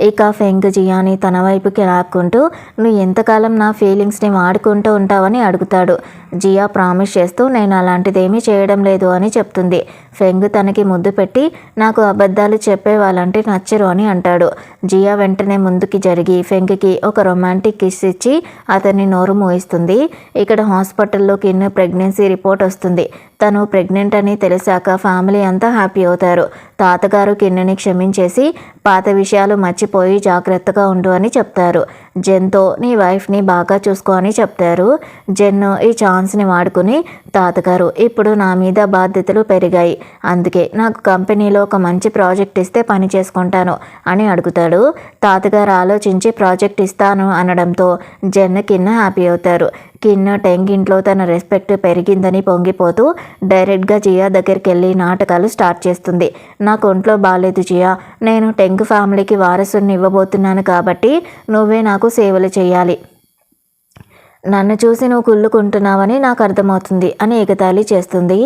ఇక ఫెంగ్ జియాని తన వైపుకి లాక్కుంటూ, నువ్వు ఎంతకాలం నా ఫీలింగ్స్ని వాడుకుంటూ ఉంటావని అడుగుతాడు. జియా ప్రామిస్ చేస్తూ నేను అలాంటిదేమీ చేయడం లేదు అని చెప్తుంది. ఫెంగ్ తనకి ముద్దు పెట్టి, నాకు అబద్ధాలు చెప్పే వాళ్ళంటే నచ్చరు అని అంటాడు. జియా వెంటనే ముందుకి జరిగి ఫెంగ్కి ఒక రొమాంటిక్ కిస్ ఇచ్చి అతన్ని నోరు మూయిస్తుంది. ఇక్కడ హాస్పిటల్లో కిన్ ప్రెగ్నెన్సీ రిపోర్ట్ వస్తుంది. తను ప్రెగ్నెంట్ అని తెలిసాక ఫ్యామిలీ అంతా హ్యాపీ అవుతారు. తాతగారు కిన్నుని క్షమించేసి పాత విషయాలు మర్చిపోయి జాగ్రత్తగా ఉండు అని చెప్తారు. జెన్తో నీ వైఫ్ని బాగా చూసుకో అని చెప్తారు. జెన్ ఈ ఛాన్స్ని వాడుకుని, తాతగారు ఇప్పుడు నా మీద బాధ్యతలు పెరిగాయి, అందుకే నాకు కంపెనీలో ఒక మంచి ప్రాజెక్ట్ ఇస్తే పని చేసుకుంటాను అని అడుగుతాడు. తాతగారు ఆలోచించి ప్రాజెక్ట్ ఇస్తాను అనడంతో జెన్ కిన్ హ్యాపీ అవుతారు. కిన్ టెంగ్ ఇంట్లో తన రెస్పెక్ట్ పెరిగిందని పొంగిపోతూ డైరెక్ట్గా జియా దగ్గరికి వెళ్ళి నాటకాలు స్టార్ట్ చేస్తుంది. నాకు ఒంట్లో బాగాలేదు జియా, నేను టెంగ్ ఫ్యామిలీకి వారసుని ఇవ్వబోతున్నాను కాబట్టి నువ్వే నాకు సేవలు చేయాలి, నన్ను చూసి నువ్వు కుళ్ళుకుంటున్నావని నాకు అర్థమవుతుంది అని ఎగతాళి చేస్తుంది.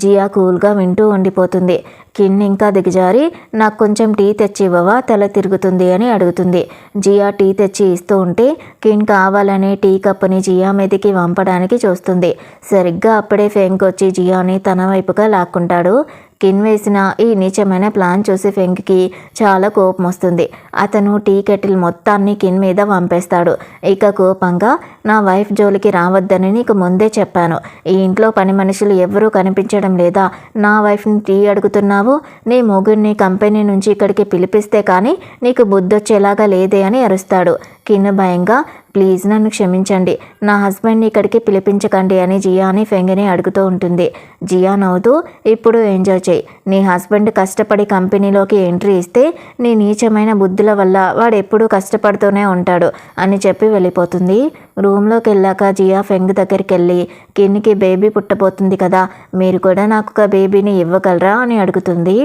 జియా కూల్గా వింటూ ఉండిపోతుంది. కిన్ ఇంకా దిగజారి, నాకు కొంచెం టీ తెచ్చి ఇవ్వవా, తల తిరుగుతుంది అని అడుగుతుంది. జియా టీ తెచ్చి ఇస్తూ ఉంటే కిన్ కావాలనే టీ కప్పుని జియా మీదకి వంపడానికి చూస్తుంది. సరిగ్గా అప్పుడే ఫెంగ్ వచ్చి జియాని తన వైపుగా లాక్కుంటాడు. కిన్ వేసిన ఈ నీచమైన ప్లాన్ చూసి ఫెంగ్కి చాలా కోపం వస్తుంది. అతను టీ కెటిల్ మొత్తాన్ని కిన్ మీద వంపేస్తాడు. ఇక కోపంగా, నా వైఫ్ జోలికి రావద్దని నీకు ముందే చెప్పాను, ఈ ఇంట్లో పని మనుషులు ఎవరూ కనిపించడం లేదా, నా వైఫ్ని టీ అడుగుతున్నావు, నీ మొగుడిని కంపెనీ నుంచి ఇక్కడికి పిలిపిస్తే కానీ నీకు బుద్ధొచ్చేలాగా లేదే అని అరుస్తాడు. కిన్ భయంగా, ప్లీజ్ నన్ను క్షమించండి, నా హస్బెండ్ని ఇక్కడికి పిలిపించకండి అని జియాని ఫెంగ్ని అడుగుతూ ఉంటుంది. జియా నవ్వుతూ, ఇప్పుడు ఎంజాయ్ చేయి, నీ హస్బెండ్ కష్టపడి కంపెనీలోకి ఎంట్రీ ఇస్తే నీ నీచమైన బుద్ధుల వల్ల వాడు ఎప్పుడూ కష్టపడుతూనే ఉంటాడు అని చెప్పి వెళ్ళిపోతుంది. రూమ్లోకి వెళ్ళాక జియా ఫెంగ్ దగ్గరికి వెళ్ళి, కిన్కి బేబీ పుట్టబోతుంది కదా, మీరు కూడా నాకు ఒక బేబీని ఇవ్వగలరా అని అడుగుతుంది.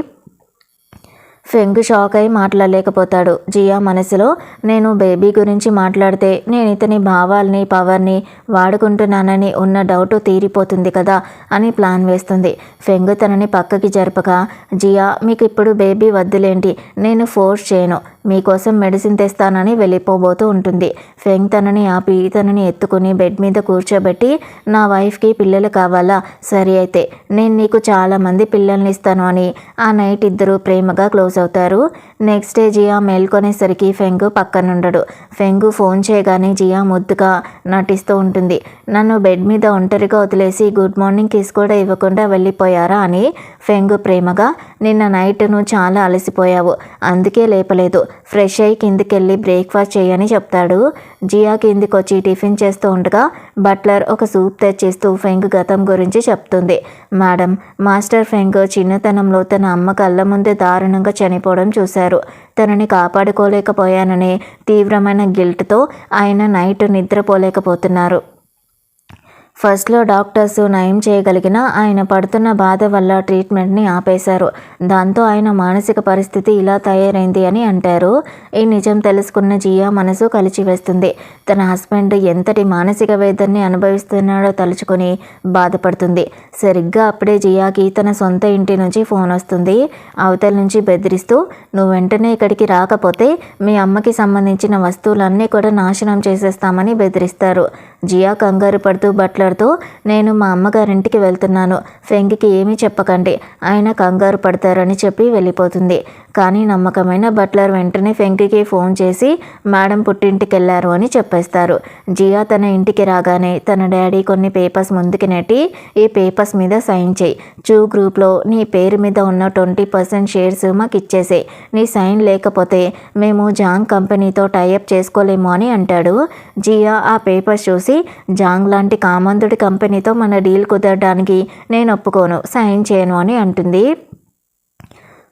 ఫెంగ్ షాక్ అయి మాట్లాడలేకపోతాడు. జియా మనసులో, నేను బేబీ గురించి మాట్లాడితే నేను ఇతని భావాల్ని పవర్ని వాడుకుంటున్నానని ఉన్న డౌట్ తీరిపోతుంది కదా అని ప్లాన్ వేస్తుంది. ఫెంగ్ తనని పక్కకి జరపగా, జియా మీకు ఇప్పుడు బేబీ వద్దులేంటి, నేను ఫోర్స్ చేయను, మీకోసం మెడిసిన్ తెస్తానని వెళ్ళిపోబోతూ ఉంటుంది. ఫెంగ్ తనని ఆపి తనని ఎత్తుకుని బెడ్ మీద కూర్చోబెట్టి, నా వైఫ్కి పిల్లలు కావాలా, సరే అయితే నేను నీకు చాలామంది పిల్లల్ని ఇస్తాను అని ఆ నైట్ ఇద్దరు ప్రేమగా క్లోజ్ అవుతారు. నెక్స్ట్ డే జియా మేల్కొనేసరికి ఫెంగ్ పక్కనుండడు. ఫెంగ్ ఫోన్ చేయగానే జియా ముద్దుగా నటిస్తూ ఉంటుంది. నన్ను బెడ్ మీద ఒంటరిగా వదిలేసి గుడ్ మార్నింగ్ కిస్ కూడా ఇవ్వకుండా వెళ్ళిపోయారా అని. ఫెంగ్ ప్రేమగా, నిన్న నైట్ నువ్వు చాలా అలసిపోయావు, అందుకే లేపలేదు, ఫ్రెష్ అయ్యి కిందికెళ్ళి బ్రేక్ఫాస్ట్ చేయని చెప్తాడు. జియా కిందికి వచ్చి టిఫిన్ చేస్తూ ఉండగా బట్లర్ ఒక సూప్ తెచ్చిస్తూ ఫెంగ్ గతం గురించి చెప్తుంది. మేడం, మాస్టర్ ఫెంగ్ చిన్నతనంలో తన అమ్మ కళ్ళ ముందే దారుణంగా చనిపోవడం చూశారు. తనని కాపాడుకోలేకపోయాననే తీవ్రమైన గిల్ట్తో ఆయన నైట్ నిద్రపోలేకపోతున్నారు. ఫస్ట్లో డాక్టర్స్ నయం చేయగలిగిన ఆయన పడుతున్న బాధ వల్ల ట్రీట్మెంట్ని ఆపేశారు. దాంతో ఆయన మానసిక పరిస్థితి ఇలా తయారైంది అని అంటారు. ఈ నిజం తెలుసుకున్న జియా మనసు కలిచివేస్తుంది. తన హస్బెండ్ ఎంతటి మానసిక వేదనని అనుభవిస్తున్నాడో తలుచుకొని బాధపడుతుంది. సరిగ్గా అప్పుడే జియాకి తన సొంత ఇంటి నుంచి ఫోన్ వస్తుంది. అవతల నుంచి బెదిరిస్తూ, నువ్వు వెంటనే ఇక్కడికి రాకపోతే మీ అమ్మకి సంబంధించిన వస్తువులన్నీ కూడా నాశనం చేసేస్తామని బెదిరిస్తారు. జియా కంగారు పడుతూ బట్లర్తో, నేను మా అమ్మగారింటికి వెళ్తున్నాను, ఫెంగ్కి ఏమీ చెప్పకండి, ఆయన కంగారు పడతారని చెప్పి వెళ్ళిపోతుంది. కానీ నమ్మకమైన బట్లర్ వెంటనే ఫెంగ్కి ఫోన్ చేసి మేడం పుట్టింటికి వెళ్ళారు అని చెప్పేస్తారు. జియా తన ఇంటికి రాగానే తన డాడీ కొన్ని పేపర్స్ ముందుకి నెట్టి, ఈ పేపర్స్ మీద సైన్ చేయి, చూ గ్రూప్లో నీ పేరు మీద ఉన్న 20% షేర్స్ మాకు ఇచ్చేసే, నీ సైన్ లేకపోతే మేము జాంగ్ కంపెనీతో టైఅప్ చేసుకోలేము అని అంటాడు. జియా ఆ పేపర్స్ చూసి, జాంగ్ లాంటి కామందుడి కంపెనీతో మన డీల్ కుదరడానికి నేను ఒప్పుకోను, సైన్ చేయను అని అంటుంది.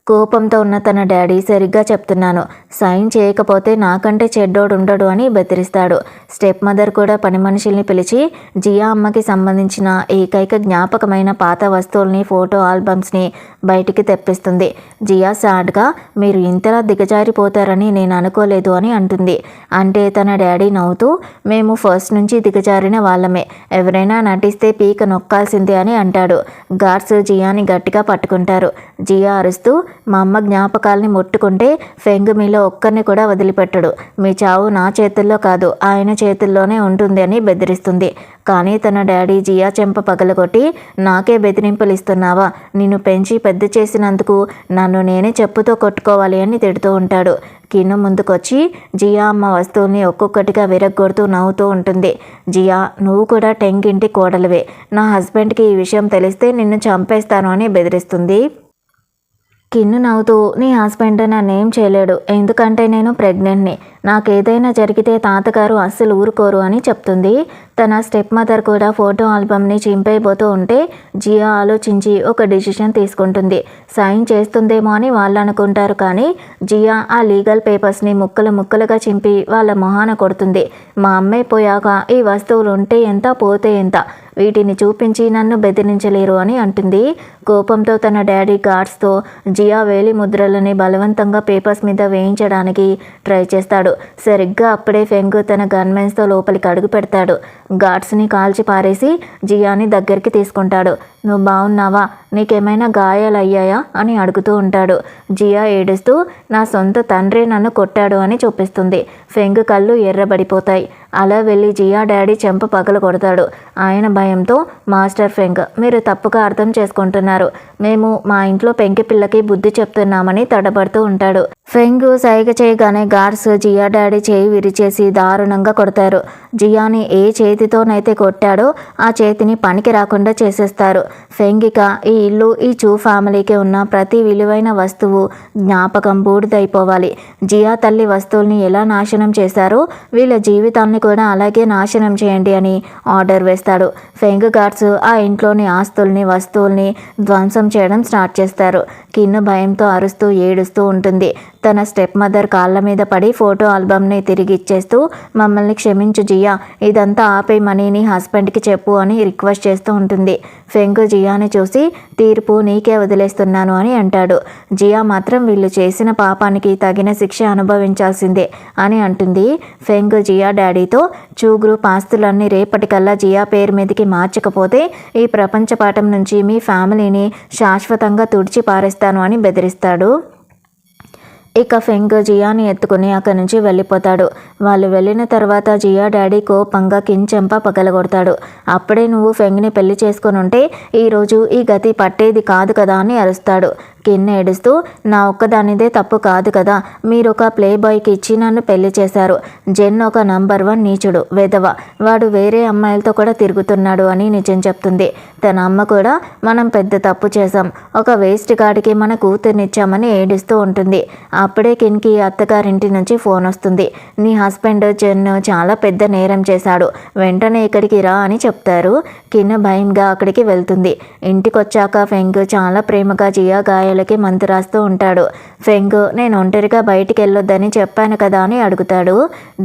కోపంతో ఉన్న తన డాడీ సరిగ్గా చెప్తున్నాను, సైన్ చేయకపోతే నాకంటే చెడ్డోడు ఉండడు అని బెదిరిస్తాడు. స్టెప్ మదర్ కూడా పని మనుషుల్ని పిలిచి జియా అమ్మకి సంబంధించిన ఏకైక జ్ఞాపకమైన పాత వస్తువుల్ని ఫోటో ఆల్బమ్స్ని బయటికి తెప్పిస్తుంది. జియా సాడ్గా, మీరు ఇంతలా దిగజారిపోతారని నేను అనుకోలేదు అని అంటుంది. అంటే తన డాడీ నవ్వుతూ, మేము ఫస్ట్ నుంచి దిగజారిన వాళ్ళమే, ఎవరైనా నటిస్తే పీక నొక్కాల్సిందే అని అంటాడు. గార్డ్స్ జియాని గట్టిగా పట్టుకుంటారు. జియా అరుస్తూ, మా అమ్మ జ్ఞాపకాల్ని ముట్టుకుంటే ఫెంగ్ మీలో ఒక్కరిని కూడా వదిలిపెట్టడు, మీ చావు నా చేతుల్లో కాదు ఆయన చేతుల్లోనే ఉంటుంది అని బెదిరిస్తుంది. కానీ తన డాడీ జియా చెంప పగలగొట్టి, నాకే బెదిరింపులు ఇస్తున్నావా, నిన్ను పెంచి పెద్ద చేసినందుకు నన్ను నేనే చెప్పుతో కొట్టుకోవాలి అని తిడుతూ ఉంటాడు. కిన్ను ముందుకొచ్చి జియా అమ్మ వస్తువుల్ని ఒక్కొక్కటిగా విరగ్గొడుతూ నవ్వుతూ ఉంటుంది. జియా, నువ్వు కూడా టెంకింటి కోడలివే, నా హస్బెండ్కి ఈ విషయం తెలిస్తే నిన్ను చంపేస్తాను అని బెదిరిస్తుంది. కిన్ను నవ్వుతూ, నీ హస్బెండ్ నన్నేం చేయలేడు, ఎందుకంటే నేను ప్రెగ్నెంట్ని, నాకేదైనా జరిగితే తాతగారు అస్సలు ఊరుకోరు అని చెప్తుంది. తన స్టెప్ మదర్ కూడా ఫోటో ఆల్బమ్ని చింపైపోతూ ఉంటే జియా ఆలోచించి ఒక డిసిషన్ తీసుకుంటుంది. సైన్ చేస్తుందేమో అని వాళ్ళు అనుకుంటారు, కానీ జియా ఆ లీగల్ పేపర్స్ని ముక్కలు ముక్కలుగా చింపి వాళ్ళ మొహాన కొడుతుంది. మా అమ్మే పోయాక ఈ వస్తువులు ఉంటే ఎంత పోతే ఎంత, వీటిని చూపించి నన్ను బెదిరించలేరు అని అంటుంది. కోపంతో తన డాడీ గార్డ్స్తో జియా వేలి ముద్రలని బలవంతంగా పేపర్స్ మీద వేయించడానికి ట్రై చేస్తాడు. సరిగ్గా అప్పుడే ఫెంగ్ తన గన్మెన్స్తో లోపలికి అడుగు పెడతాడు. గార్డ్స్ని కాల్చి పారేసి జియాని దగ్గరికి తీసుకుంటాడు. నువ్వు బాగున్నావా, నీకేమైనా గాయాలయ్యాయా అని అడుగుతూ ఉంటాడు. జియా ఏడుస్తూ, నా సొంత తండ్రే నన్ను కొట్టాడు అని చూపిస్తుంది. ఫెంగ్ కళ్ళు ఎర్రబడిపోతాయి. అలా వెళ్ళి జియా డాడీ చెంప పగలు కొడతాడు. ఆయన భయంతో, మాస్టర్ ఫెంగ్, మీరు తప్పుగా అర్థం చేసుకుంటున్నారు, మేము మా ఇంట్లో పెంకి పిల్లకి బుద్ధి చెప్తున్నామని తడబడుతూ ఉంటాడు. ఫెంగ్ సైగ చేయగానే గార్డ్స్ జియా డాడీ చేయి విరిచేసి దారుణంగా కొడతారు. జియాని ఏ చేతితోనైతే కొట్టాడో ఆ చేతిని పనికి రాకుండా చేసేస్తారు. ఫెంగ్ ఇక ఈ ఇల్లు, ఈ చూ ఫ్యామిలీకి ఉన్న ప్రతి విలువైన వస్తువు జ్ఞాపకం బూడిదైపోవాలి. జియా తల్లి వస్తువుల్ని ఎలా నాశనం చేశారో వీళ్ళ జీవితాన్ని కూడా అలాగే నాశనం చేయండి అని ఆర్డర్ వేస్తాడు. ఫెంగ్ గార్డ్స్ ఆ ఇంట్లోని ఆస్తుల్ని వస్తువుల్ని ధ్వంసం చేయడం స్టార్ట్ చేస్తారు. కిన్ను భయంతో అరుస్తూ ఏడుస్తూ ఉంటుంది. తన స్టెప్ మదర్ కాళ్ళ మీద పడి ఫోటో ఆల్బమ్ని తిరిగి ఇచ్చేస్తూ, మమ్మల్ని క్షమించు జియా, ఇదంతా ఆపే మనీని హస్బెండ్కి చెప్పు అని రిక్వెస్ట్ చేస్తూ ఉంటుంది. ఫెంగ్ జియాని చూసి, తీర్పు నీకే వదిలేస్తున్నాను అని అంటాడు. జియా మాత్రం వీళ్ళు చేసిన పాపానికి తగిన శిక్ష అనుభవించాల్సిందే అని అంటుంది. ఫెంగ్ జియా డాడీతో, చూ గ్రూప్ ఆస్తులన్నీ రేపటికల్లా జియా పేరు మీదకి మార్చకపోతే ఈ ప్రపంచ పాఠం నుంచి మీ ఫ్యామిలీని శాశ్వతంగా తుడిచి పారేస్తాను అని బెదిరిస్తాడు. ఇక ఫెంగ్ జియాని ఎత్తుకుని అక్కడి నుంచి వెళ్ళిపోతాడు. వాళ్ళు వెళ్ళిన తర్వాత జియా డాడీ కోపంగా కిన్ చెంప పగలగొడతాడు. అప్పుడే నువ్వు ఫెంగ్ని పెళ్లి చేసుకొని ఉంటే ఈరోజు ఈ గతి పట్టేది కాదు కదా అని అరుస్తాడు. కిన్ ఏడుస్తూ, నా ఒక్కదానిదే తప్పు కాదు కదా, మీరు ఒక ప్లే బాయ్కి ఇచ్చి నన్ను పెళ్లి చేశారు. జెన్ ఒక నంబర్ 1 నీచుడు, వెధవ, వాడు వేరే అమ్మాయిలతో కూడా తిరుగుతున్నాడు అని నిజం చెప్తుంది. తన అమ్మ కూడా, మనం పెద్ద తప్పు చేశాం, ఒక వేస్ట్ గాడికి మన కూతుర్నిచ్చామని ఏడుస్తూ ఉంటుంది. అప్పుడే కిన్కి అత్తగారింటి నుంచి ఫోన్ వస్తుంది. నీ హస్బెండ్ జెన్ చాలా పెద్ద నేరం చేశాడు, వెంటనే ఇక్కడికి రా అని చెప్తారు. కిన్ భయంగా అక్కడికి వెళ్తుంది. ఇంటికొచ్చాక ఫెంగ్ చాలా ప్రేమగా జియా గాయాలకి మందు రాస్తూ ఉంటాడు. ఫెంగ్, నేను ఒంటరిగా బయటికి వెళ్ళొద్దని చెప్పాను కదా అని అడుగుతాడు.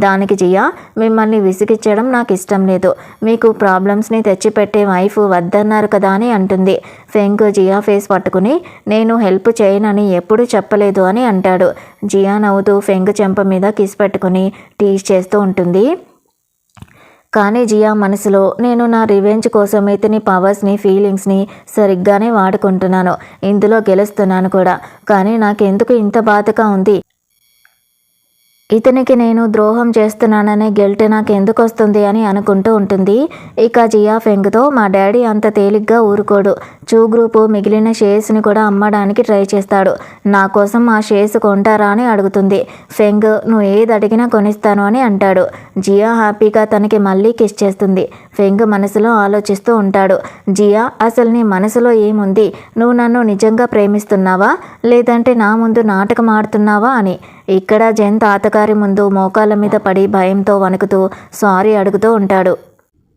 దానికి జియా, మిమ్మల్ని విసిగించడం నాకు ఇష్టం లేదు, మీకు ప్రాబ్లమ్స్ని తెచ్చిపెట్టే వైఫ్ వద్దన్నారు కదా అని అంటుంది. ఫెంగ్ జియా ఫేస్ పట్టుకుని, నేను హెల్ప్ చేయనని ఎప్పుడూ చెప్పలేదు అని అంటాడు. జియా నవ్వుతూ ఫెంగ్ చెంప మీద కిస్ పెట్టుకుని టీజ్ చేస్తూ ఉంటుంది. కానీ జియా మనసులో, నేను నా రివెంజ్ కోసం ఇతని పవర్స్ని ఫీలింగ్స్ని సరిగ్గానే వాడుకుంటున్నాను, ఇందులో గెలుస్తున్నాను కూడా, కానీ నాకెందుకు ఇంత బాధగా ఉంది, ఇతనికి నేను ద్రోహం చేస్తున్నాననే గిల్ట్ నాకు ఎందుకు వస్తుంది అని అనుకుంటూ ఉంటుంది. ఇక జియా ఫెంగ్తో, మా డాడీ అంత తేలిగ్గా ఊరుకోడు, చూ గ్రూపు మిగిలిన షేర్స్ని కూడా అమ్మడానికి ట్రై చేస్తాడు, నా కోసం ఆ షేర్స్ కొంటారా అని అడుగుతుంది. ఫెంగ్, నువ్వు ఏది అడిగినా కొనిస్తాను అని అంటాడు. జియా హ్యాపీగా తనకి మళ్ళీ కిస్ చేస్తుంది. ఫెంగ్ మనసులో ఆలోచిస్తూ ఉంటాడు. జియా, అసలు నీ మనసులో ఏముంది, నువ్వు నన్ను నిజంగా ప్రేమిస్తున్నావా లేదంటే నా ముందు నాటకం ఆడుతున్నావా అని. ఇక్కడ జెన్ తాతగారి ముందు మోకాళ్ళ మీద పడి భయంతో వణుకుతూ సారీ అడుగుతూ ఉంటాడు.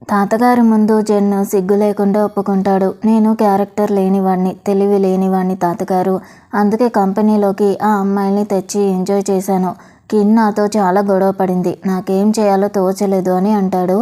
తాతగారి ముందు జెన్ సిగ్గు లేకుండా ఒప్పుకుంటాడు. నేను క్యారెక్టర్ లేనివాణ్ణి, తెలివి లేనివాణ్ణి తాతగారు. అందుకే కంపెనీలోకి ఆ అమ్మాయిని తెచ్చి ఎంజాయ్ చేశాను. కిన్ నాతో చాలా గొడవ పడింది. నాకేం చేయాలో తోచలేదు అని అంటాడు.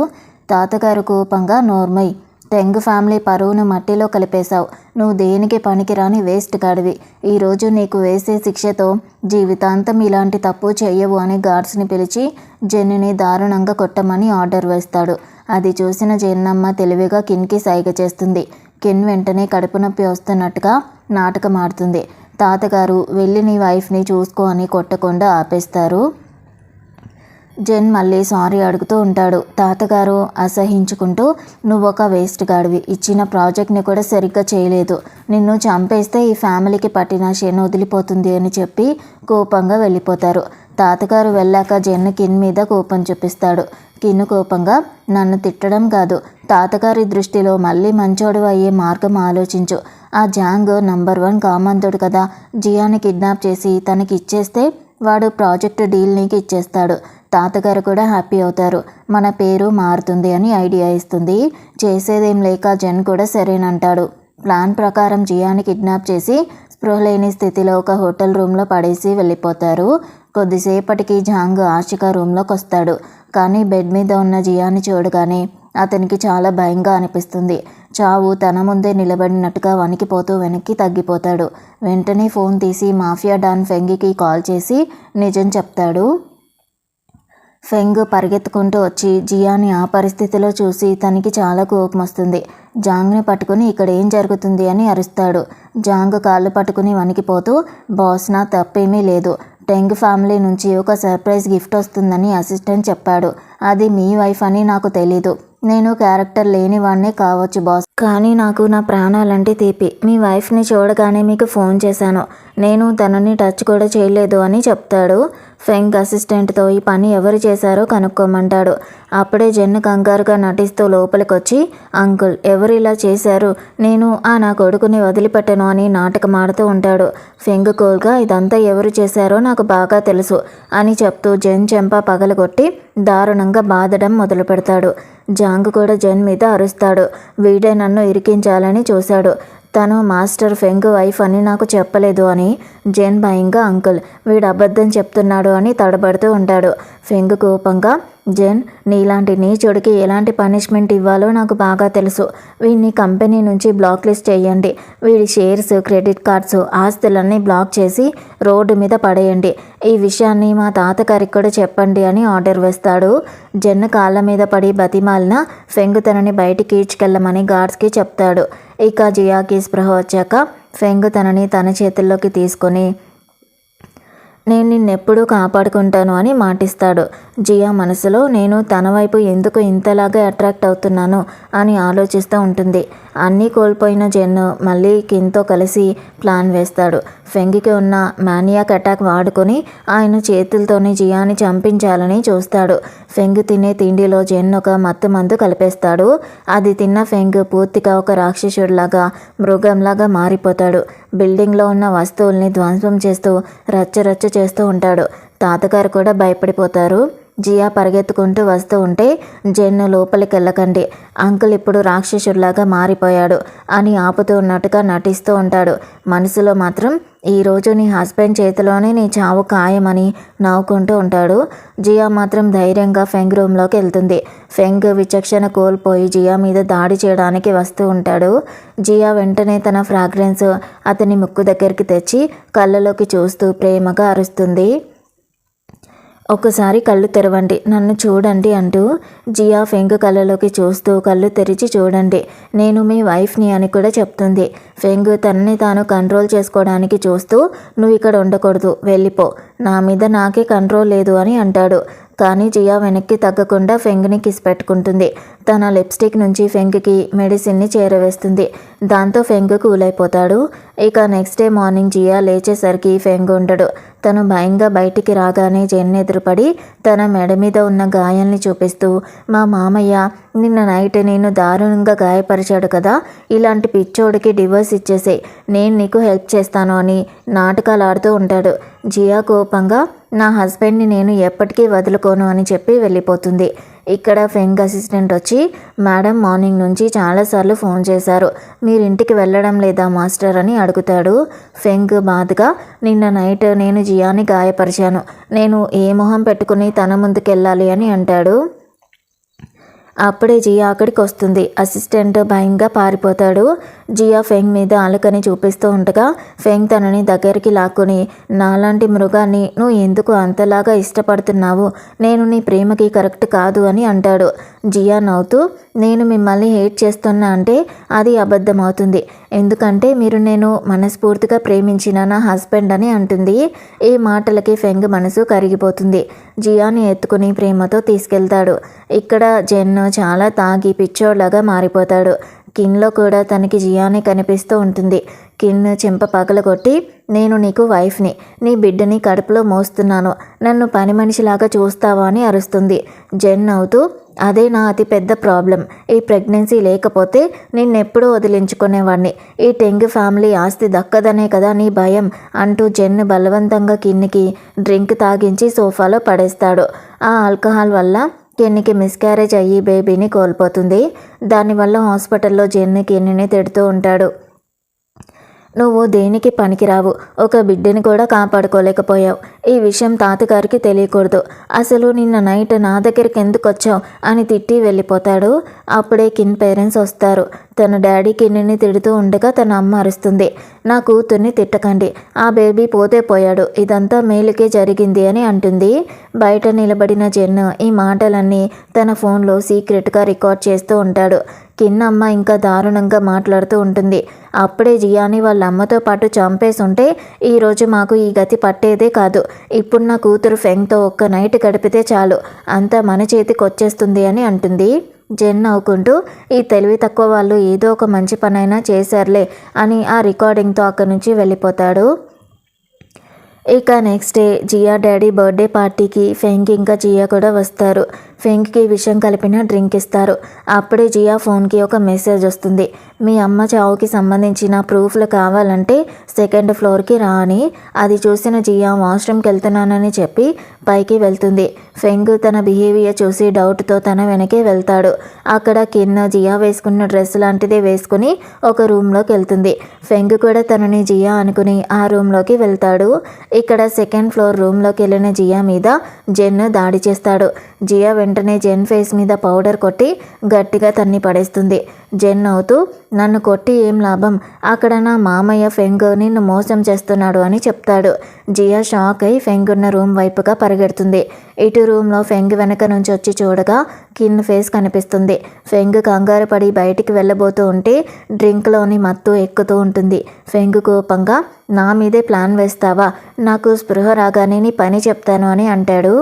తాతగారు కోపంగా, నోర్మై, టెంగ్ ఫ్యామిలీ పరువును మట్టిలో కలిపేశావు. నువ్వు దేనికి పనికిరాని వేస్ట్ గాడివి. ఈరోజు నీకు వేసే శిక్షతో జీవితాంతం ఇలాంటి తప్పు చెయ్యవు అని గార్డ్స్ని పిలిచి జెన్నిని దారుణంగా కొట్టమని ఆర్డర్ వేస్తాడు. అది చూసిన జెన్నమ్మ తెలివిగా కిన్కి సైగ చేస్తుంది. కిన్ వెంటనే కడుపు నొప్పి వస్తున్నట్టుగా నాటకం ఆడుతుంది. తాతగారు వెళ్ళి నీ వైఫ్ని చూసుకో అని కొట్టకుండా ఆపేస్తారు. జెన్ మళ్ళీ సారీ అడుగుతూ ఉంటాడు. తాతగారు అసహించుకుంటూ, నువ్వు ఒక వేస్ట్ గాడివి, ఇచ్చిన ప్రాజెక్ట్ని కూడా సరిగ్గా చేయలేదు, నిన్ను చంపేస్తే ఈ ఫ్యామిలీకి పట్టిన శని వదిలిపోతుంది అని చెప్పి కోపంగా వెళ్ళిపోతారు. తాతగారు వెళ్ళాక జెన్ కిన్ మీద కోపం చూపిస్తాడు. కిన్ కోపంగా, నన్ను తిట్టడం కాదు, తాతగారి దృష్టిలో మళ్ళీ మంచోడు అయ్యే మార్గం ఆలోచించు. ఆ జాంగ్ నంబర్ 1 కామంతుడు కదా, జియాని కిడ్నాప్ చేసి తనకి ఇచ్చేస్తే వాడు ప్రాజెక్ట్ డీల్ నీకు ఇచ్చేస్తాడు. తాతగారు కూడా హ్యాపీ అవుతారు. మన పేరు మారుతుంది అని ఐడియా ఇస్తుంది. చేసేదేం లేక జెన్ కూడా సరేనంటాడు. ప్లాన్ ప్రకారం జియాని కిడ్నాప్ చేసి స్పృహ లేని స్థితిలో ఒక హోటల్ రూమ్లో పడేసి వెళ్ళిపోతారు. కొద్దిసేపటికి జాంగ్ ఆశిక రూమ్లోకి వస్తాడు. కానీ బెడ్ మీద ఉన్న జియాని చూడగానే అతనికి చాలా భయంగా అనిపిస్తుంది. చావు తన ముందే నిలబడినట్టుగా వణికిపోతూ వెనక్కి తగ్గిపోతాడు. వెంటనే ఫోన్ తీసి మాఫియా డాన్ ఫెంగికి కాల్ చేసి నిజం చెప్తాడు. ఫెంగ్ పరిగెత్తుకుంటూ వచ్చి జియాని ఆ పరిస్థితిలో చూసి తనకి చాలా కోపం వస్తుంది. జాంగ్ని పట్టుకుని ఇక్కడ ఏం జరుగుతుంది అని అరుస్తాడు. జాంగ్ కాళ్ళు పట్టుకుని వణికిపోతూ, బాస్, నా తప్పేమీ లేదు. టెంగ్ ఫ్యామిలీ నుంచి ఒక సర్ప్రైజ్ గిఫ్ట్ వస్తుందని అసిస్టెంట్ చెప్పాడు. అది మీ వైఫ్ అని నాకు తెలీదు. నేను క్యారెక్టర్ లేనివాడినే కావచ్చు బాస్, కానీ నాకు నా ప్రాణాలంటే తీపి. మీ వైఫ్ని చూడగానే మీకు ఫోన్ చేశాను. నేను తనని టచ్ కూడా చేయలేదు అని చెప్తాడు. ఫెంగ్ అసిస్టెంట్తో ఈ పని ఎవరు చేశారో కనుక్కోమంటాడు. అప్పుడే జెన్ కంగారుగా నటిస్తూ లోపలికొచ్చి, అంకుల్, ఎవరు ఇలా చేశారు? నేను నా కొడుకుని వదిలిపెట్టను అని నాటకం ఆడుతూ ఉంటాడు. ఫెంగ్ కూల్గా, ఇదంతా ఎవరు చేశారో నాకు బాగా తెలుసు అని చెప్తూ జెన్ చెంప పగలగొట్టి దారుణంగా బాధడం మొదలు పెడతాడు. జాంగ్ కూడా జెన్ మీద అరుస్తాడు. వీడే నన్ను ఇరికించాలని చూశాడు. తను మాస్టర్ ఫెంగ్ వైఫ్ అని నాకు చెప్పలేదు అని జెన్ భయంగా, అంకుల్, వీడు అబద్ధం చెప్తున్నాడు అని తడబడుతూ ఉంటాడు. ఫెంగ్ కోపంగా, జెన్, నీలాంటి నీచుడికి ఎలాంటి పనిష్మెంట్ ఇవ్వాలో నాకు బాగా తెలుసు. వీడిని కంపెనీ నుంచి బ్లాక్ లిస్ట్ చేయండి. వీడి షేర్స్, క్రెడిట్ కార్డ్స్, ఆస్తులన్నీ బ్లాక్ చేసి రోడ్డు మీద పడేయండి. ఈ విషయాన్ని మా తాతగారికి కూడా చెప్పండి అని ఆర్డర్ వేస్తాడు. జెన్ కాళ్ళ మీద పడి బతిమాలిన ఫెంగ్ తనని బయటికి ఈడ్చుకెళ్ళమని గార్డ్స్కి చెప్తాడు. ఇక జియాకి స్పృహ వచ్చాక ఫెంగ్ తనని తన చేతుల్లోకి తీసుకొని, నేను నిన్నెప్పుడూ కాపాడుకుంటాను అని మాటిస్తాడు. జియా మనసులో నేను తన వైపు ఎందుకు ఇంతలాగా అట్రాక్ట్ అవుతున్నాను అని ఆలోచిస్తూ ఉంటుంది. అన్నీ కోల్పోయిన జెన్ మళ్ళీ కిన్తో కలిసి ప్లాన్ వేస్తాడు. ఫెంగికి ఉన్న మానియాక్ అటాక్ వాడుకొని ఆయన చేతులతోనే జియాని చంపించాలని చూస్తాడు. ఫెంగ్ తినే తిండిలో జెన్ ఒక మత్తు మందు కలిపేస్తాడు. అది తిన్న ఫెంగ్ పూర్తిగా ఒక రాక్షసుడిలాగా, మృగంలాగా మారిపోతాడు. బిల్డింగ్లో ఉన్న వస్తువుల్ని ధ్వంసం చేస్తూ రచ్చరచ్చ చేస్తూ ఉంటాడు. తాతగారు కూడా భయపడిపోతారు. జియా పరిగెత్తుకుంటూ వస్తూ ఉంటే జెన్ లోపలికి వెళ్ళకండి, అంకుల్ ఇప్పుడు రాక్షసుడిలాగా మారిపోయాడు అని ఆపుతూ ఉన్నట్టుగా నటిస్తూ ఉంటాడు. మనసులో మాత్రం ఈరోజు నీ హస్బెండ్ చేతిలోనే నీ చావు ఖాయమని నవ్వుకుంటూ ఉంటాడు. జియా మాత్రం ధైర్యంగా ఫెంగ్ రూమ్లోకి వెళ్తుంది. ఫెంగ్ విచక్షణ కోల్పోయి జియా మీద దాడి చేయడానికి వస్తూ ఉంటాడు. జియా వెంటనే తన ఫ్రాగ్రెన్స్ అతని ముక్కు దగ్గరికి తెచ్చి కళ్ళలోకి చూస్తూ ప్రేమగా అరుస్తుంది. ఒక్కసారి కళ్ళు తెరవండి, నన్ను చూడండి అంటూ జియా ఫెంగ్ కళ్ళలోకి చూస్తూ కళ్ళు తెరిచి చూడండి, నేను మీ వైఫ్ని అని కూడా చెప్తుంది. ఫెంగ్ తనని తాను కంట్రోల్ చేసుకోవడానికి చూస్తూ, నువ్వు ఇక్కడ ఉండకూడదు, వెళ్ళిపో, నా మీద నాకే కంట్రోల్ లేదు అని అంటాడు. కానీ జియా వెనక్కి తగ్గకుండా ఫెంగ్ని కిస్ పెట్టుకుంటుంది. తన లిప్స్టిక్ నుంచి ఫెంగ్కి మెడిసిన్ని చేరవేస్తుంది. దాంతో ఫెంగ్ కూల్ అయిపోతాడు. ఇక నెక్స్ట్ డే మార్నింగ్ జియా లేచేసరికి ఫెంగ్ ఉండడు. తను భయంగా బయటికి రాగానే జెన్ ఎదురుపడి తన మెడ మీద ఉన్న గాయాల్ని చూపిస్తూ, మా మామయ్య నిన్న నైట్ నేను దారుణంగా గాయపరిచాడు కదా, ఇలాంటి పిచ్చోడికి డివోర్స్ ఇచ్చేసేయ్, నేను నీకు హెల్ప్ చేస్తాను అని నాటకాలు ఆడుతూ ఉంటాడు. జియా కోపంగా, నా హస్బెండ్ని నేను ఎప్పటికీ వదులుకోను అని చెప్పి వెళ్ళిపోతుంది. ఇక్కడ ఫెంగ్ అసిస్టెంట్ వచ్చి, మేడం మార్నింగ్ నుంచి చాలాసార్లు ఫోన్ చేశారు, మీరు ఇంటికి వెళ్ళడం లేదా మాస్టర్ అని అడుగుతాడు. ఫెంగ్ బాధగా, నిన్న నైట్ నేను జియాని గాయపరిచాను, నేను ఏ మొహం పెట్టుకుని తన ముందుకెళ్ళాలి అని అంటాడు. అప్పుడే జియా అక్కడికి వస్తుంది. అసిస్టెంట్ భయంగా పారిపోతాడు. జియా ఫెంగ్ మీద అలకని చూపిస్తూ ఉండగా ఫెంగ్ తనని దగ్గరికి లాక్కుని, నాలాంటి మృగాన్ని నువ్వు ఎందుకు అంతలాగా ఇష్టపడుతున్నావు, నేను నీ ప్రేమకి కరెక్ట్ కాదు అని అంటాడు. జియా నవ్వుతూ, నేను మిమ్మల్ని హేట్ చేస్తున్నా అంటే అది అబద్ధం అవుతుంది, ఎందుకంటే మీరు నేను మనస్ఫూర్తిగా ప్రేమించిన నా హస్బెండ్ అని అంటుంది. ఈ మాటలకి ఫెంగ్ మనసు కరిగిపోతుంది. జియాని ఎత్తుకుని ప్రేమతో తీసుకెళ్తాడు. ఇక్కడ జెన్ చాలా తాగి పిచ్చోడ్లాగా మారిపోతాడు. కిన్లో కూడా తనకి జియానే కనిపిస్తూ ఉంటుంది. కిన్ చెంప పగలగొట్టి, నేను నీకు వైఫ్ని, నీ బిడ్డని కడుపులో మోస్తున్నాను, నన్ను పని మనిషిలాగా చూస్తావా అని అరుస్తుంది. జెన్ అవుతూ, అదే నా అతిపెద్ద ప్రాబ్లం, ఈ ప్రెగ్నెన్సీ లేకపోతే నిన్నెప్పుడూ వదిలించుకునేవాడిని, ఈ టెంగ్ ఫ్యామిలీ ఆస్తి దక్కదనే కదా నీ భయం అంటూ జెన్ బలవంతంగా కిన్నికి డ్రింక్ తాగించి సోఫాలో పడేస్తాడు. ఆ ఆల్కహాల్ వల్ల కిన్నికి మిస్క్యారేజ్ అయ్యి బేబీని కోల్పోతుంది. దానివల్ల హాస్పిటల్లో జెన్ కిన్నిని తిడుతూ ఉంటాడు. నువ్వు దేనికి పనికిరావు, ఒక బిడ్డని కూడా కాపాడుకోలేకపోయావు, ఈ విషయం తాతగారికి తెలియకూడదు, అసలు నిన్న నైట్ నా దగ్గరికి ఎందుకు వచ్చావు అని తిట్టి వెళ్ళిపోతాడు. అప్పుడే కిన్ పేరెంట్స్ వస్తారు. తన డాడీ కిన్ని తిడుతూ ఉండగా తన అమ్మ అరుస్తుంది, నా కూతుర్ని తిట్టకండి, ఆ బేబీ పోతే పోయాడు, ఇదంతా మేలుకే జరిగింది అని అంటుంది. బయట నిలబడిన జెన్ ఈ మాటలన్నీ తన ఫోన్లో సీక్రెట్గా రికార్డ్ చేస్తూ ఉంటాడు. కిన్ అమ్మ ఇంకా దారుణంగా మాట్లాడుతూ ఉంటుంది. అప్పుడే జియాని వాళ్ళ అమ్మతో పాటు చంపేసి ఉంటే ఈరోజు మాకు ఈ గతి పట్టేదే కాదు, ఇప్పుడు నా కూతురు ఫెంగ్తో ఒక్క నైట్ గడిపితే చాలు, అంతా మన చేతికి వచ్చేస్తుంది అని అంటుంది. జెన్ నవ్వుకుంటూ, ఈ తెలివి తక్కువ వాళ్ళు ఏదో ఒక మంచి పనైనా చేశారులే అని ఆ రికార్డింగ్తో అక్కడి నుంచి వెళ్ళిపోతాడు. ఇక next day Jia daddy birthday పార్టీకి ఫెంగ్ ఇంకా జియా కూడా వస్తారు. ఫెంగ్కి విషం కలిపిన డ్రింక్ ఇస్తారు. అప్పుడే జియా ఫోన్కి ఒక మెసేజ్ వస్తుంది, మీ అమ్మ చావుకి సంబంధించిన ప్రూఫ్లు కావాలంటే సెకండ్ ఫ్లోర్కి రా అని. అది చూసిన జియా వాష్రూమ్కి వెళ్తున్నానని చెప్పి పైకి వెళ్తుంది. ఫెంగ్ తన బిహేవియర్ చూసి డౌట్తో తన వెనకే వెళ్తాడు. అక్కడ కిన్ జియా వేసుకున్న డ్రెస్ లాంటిదే వేసుకుని ఒక రూమ్లోకి వెళ్తుంది. ఫెంగ్ కూడా తనని జియా అనుకుని ఆ రూమ్లోకి వెళ్తాడు. ఇక్కడ సెకండ్ ఫ్లోర్ రూమ్లోకి వెళ్ళిన జియా మీద జెన్ దాడి చేస్తాడు. జియా వెంటనే జెన్ ఫేస్ మీద పౌడర్ కొట్టి గట్టిగా తన్ని పడేస్తుంది. జెన్ అవుతూ, నన్ను కొట్టి ఏం లాభం, అక్కడ నా మామయ్య ఫెంగ్ నిన్ను మోసం చేస్తున్నాడు అని చెప్తాడు. జియా షాక్ అయి ఫెంగ్ ఉన్న రూమ్ వైపుగా పరిగెడుతుంది. ఇటు రూమ్లో ఫెంగ్ వెనక నుంచి వచ్చి చూడగా కిన్ ఫేస్ కనిపిస్తుంది. ఫెంగ్ కంగారు పడి బయటికి వెళ్ళబోతూ ఉంటే డ్రింక్లోని మత్తు ఎక్కుతూ ఉంటుంది. ఫెంగ్ కోపంగా, నా మీదే ప్లాన్ వేస్తావా, నాకు స్పృహ రాగానే నీ పని చెప్తాను అని అంటాడు.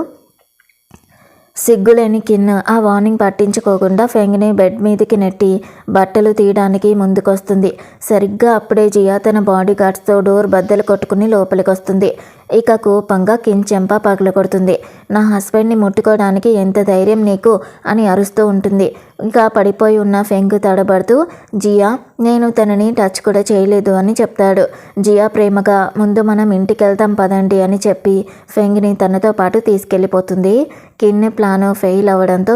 సిగ్గులేని కిన్ ఆ వార్నింగ్ పట్టించుకోకుండా ఫెంగ్ని బెడ్ మీదకి నెట్టి బట్టలు తీయడానికి ముందుకొస్తుంది. సరిగ్గా అప్పుడే జియా తన బాడీ గార్డ్స్తో డోర్ బద్దలు కొట్టుకుని లోపలికి వస్తుంది. ఇక కోపంగా కిన్ చెంప పగలగొడుతుంది. నా హస్బెండ్ని ముట్టుకోవడానికి ఎంత ధైర్యం నీకు అని అరుస్తూ ఉంటుంది. ఇంకా పడిపోయి ఉన్న ఫెంగ్ తడబడుతూ, జియా నేను తనని టచ్ కూడా చేయలేదు అని చెప్తాడు. జియా ప్రేమగా, ముందు మనం ఇంటికి వెళ్తాం పదండి అని చెప్పి ఫెంగ్ని తనతో పాటు తీసుకెళ్ళిపోతుంది. కిన్ ప్లాన్ ఫెయిల్ అవ్వడంతో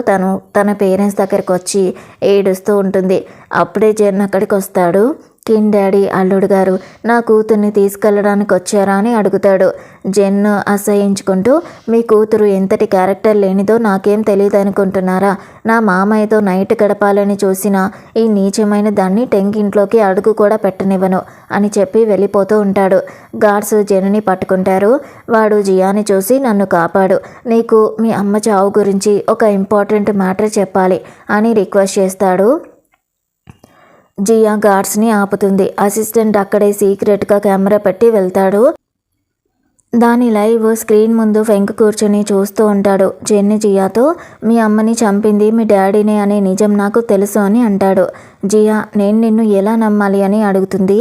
తన పేరెంట్స్ దగ్గరికి వచ్చి ఏడుస్తూ ఉంటుంది. అప్పుడే జెన్ అక్కడికి వస్తాడు. కిన్ డాడీ, అల్లుడు గారు నా కూతుర్ని తీసుకెళ్ళడానికి వచ్చారా అని అడుగుతాడు. జెన్ అసహించుకుంటూ, మీ కూతురు ఎంతటి క్యారెక్టర్ లేనిదో నాకేం తెలియదు అనుకుంటున్నారా, నా మామయ్యతో నైట్ గడపాలని చూసిన ఈ నీచమైన దాన్ని టెంక్ ఇంట్లోకి అడుగు కూడా పెట్టనివ్వను అని చెప్పి వెళ్ళిపోతూ ఉంటాడు. గార్డ్స్ జెన్ని పట్టుకుంటారు. వాడు జియాని చూసి, నన్ను కాపాడు, నీకు మీ అమ్మ చావు గురించి ఒక ఇంపార్టెంట్ మ్యాటర్ చెప్పాలి అని రిక్వెస్ట్ చేస్తాడు. జియా గార్డ్స్ని ఆపుతుంది. అసిస్టెంట్ అక్కడే సీక్రెట్గా కెమెరా పెట్టి వెళ్తాడు. దాని లైవ్ స్క్రీన్ ముందు ఫెంగ్ కూర్చొని చూస్తూ ఉంటాడు. జెన్ జియాతో, మీ అమ్మని చంపింది మీ డాడీనే అనే నిజం నాకు తెలుసు అని అంటాడు. జియా నేను నిన్ను ఎలా నమ్మాలి అని అడుగుతుంది.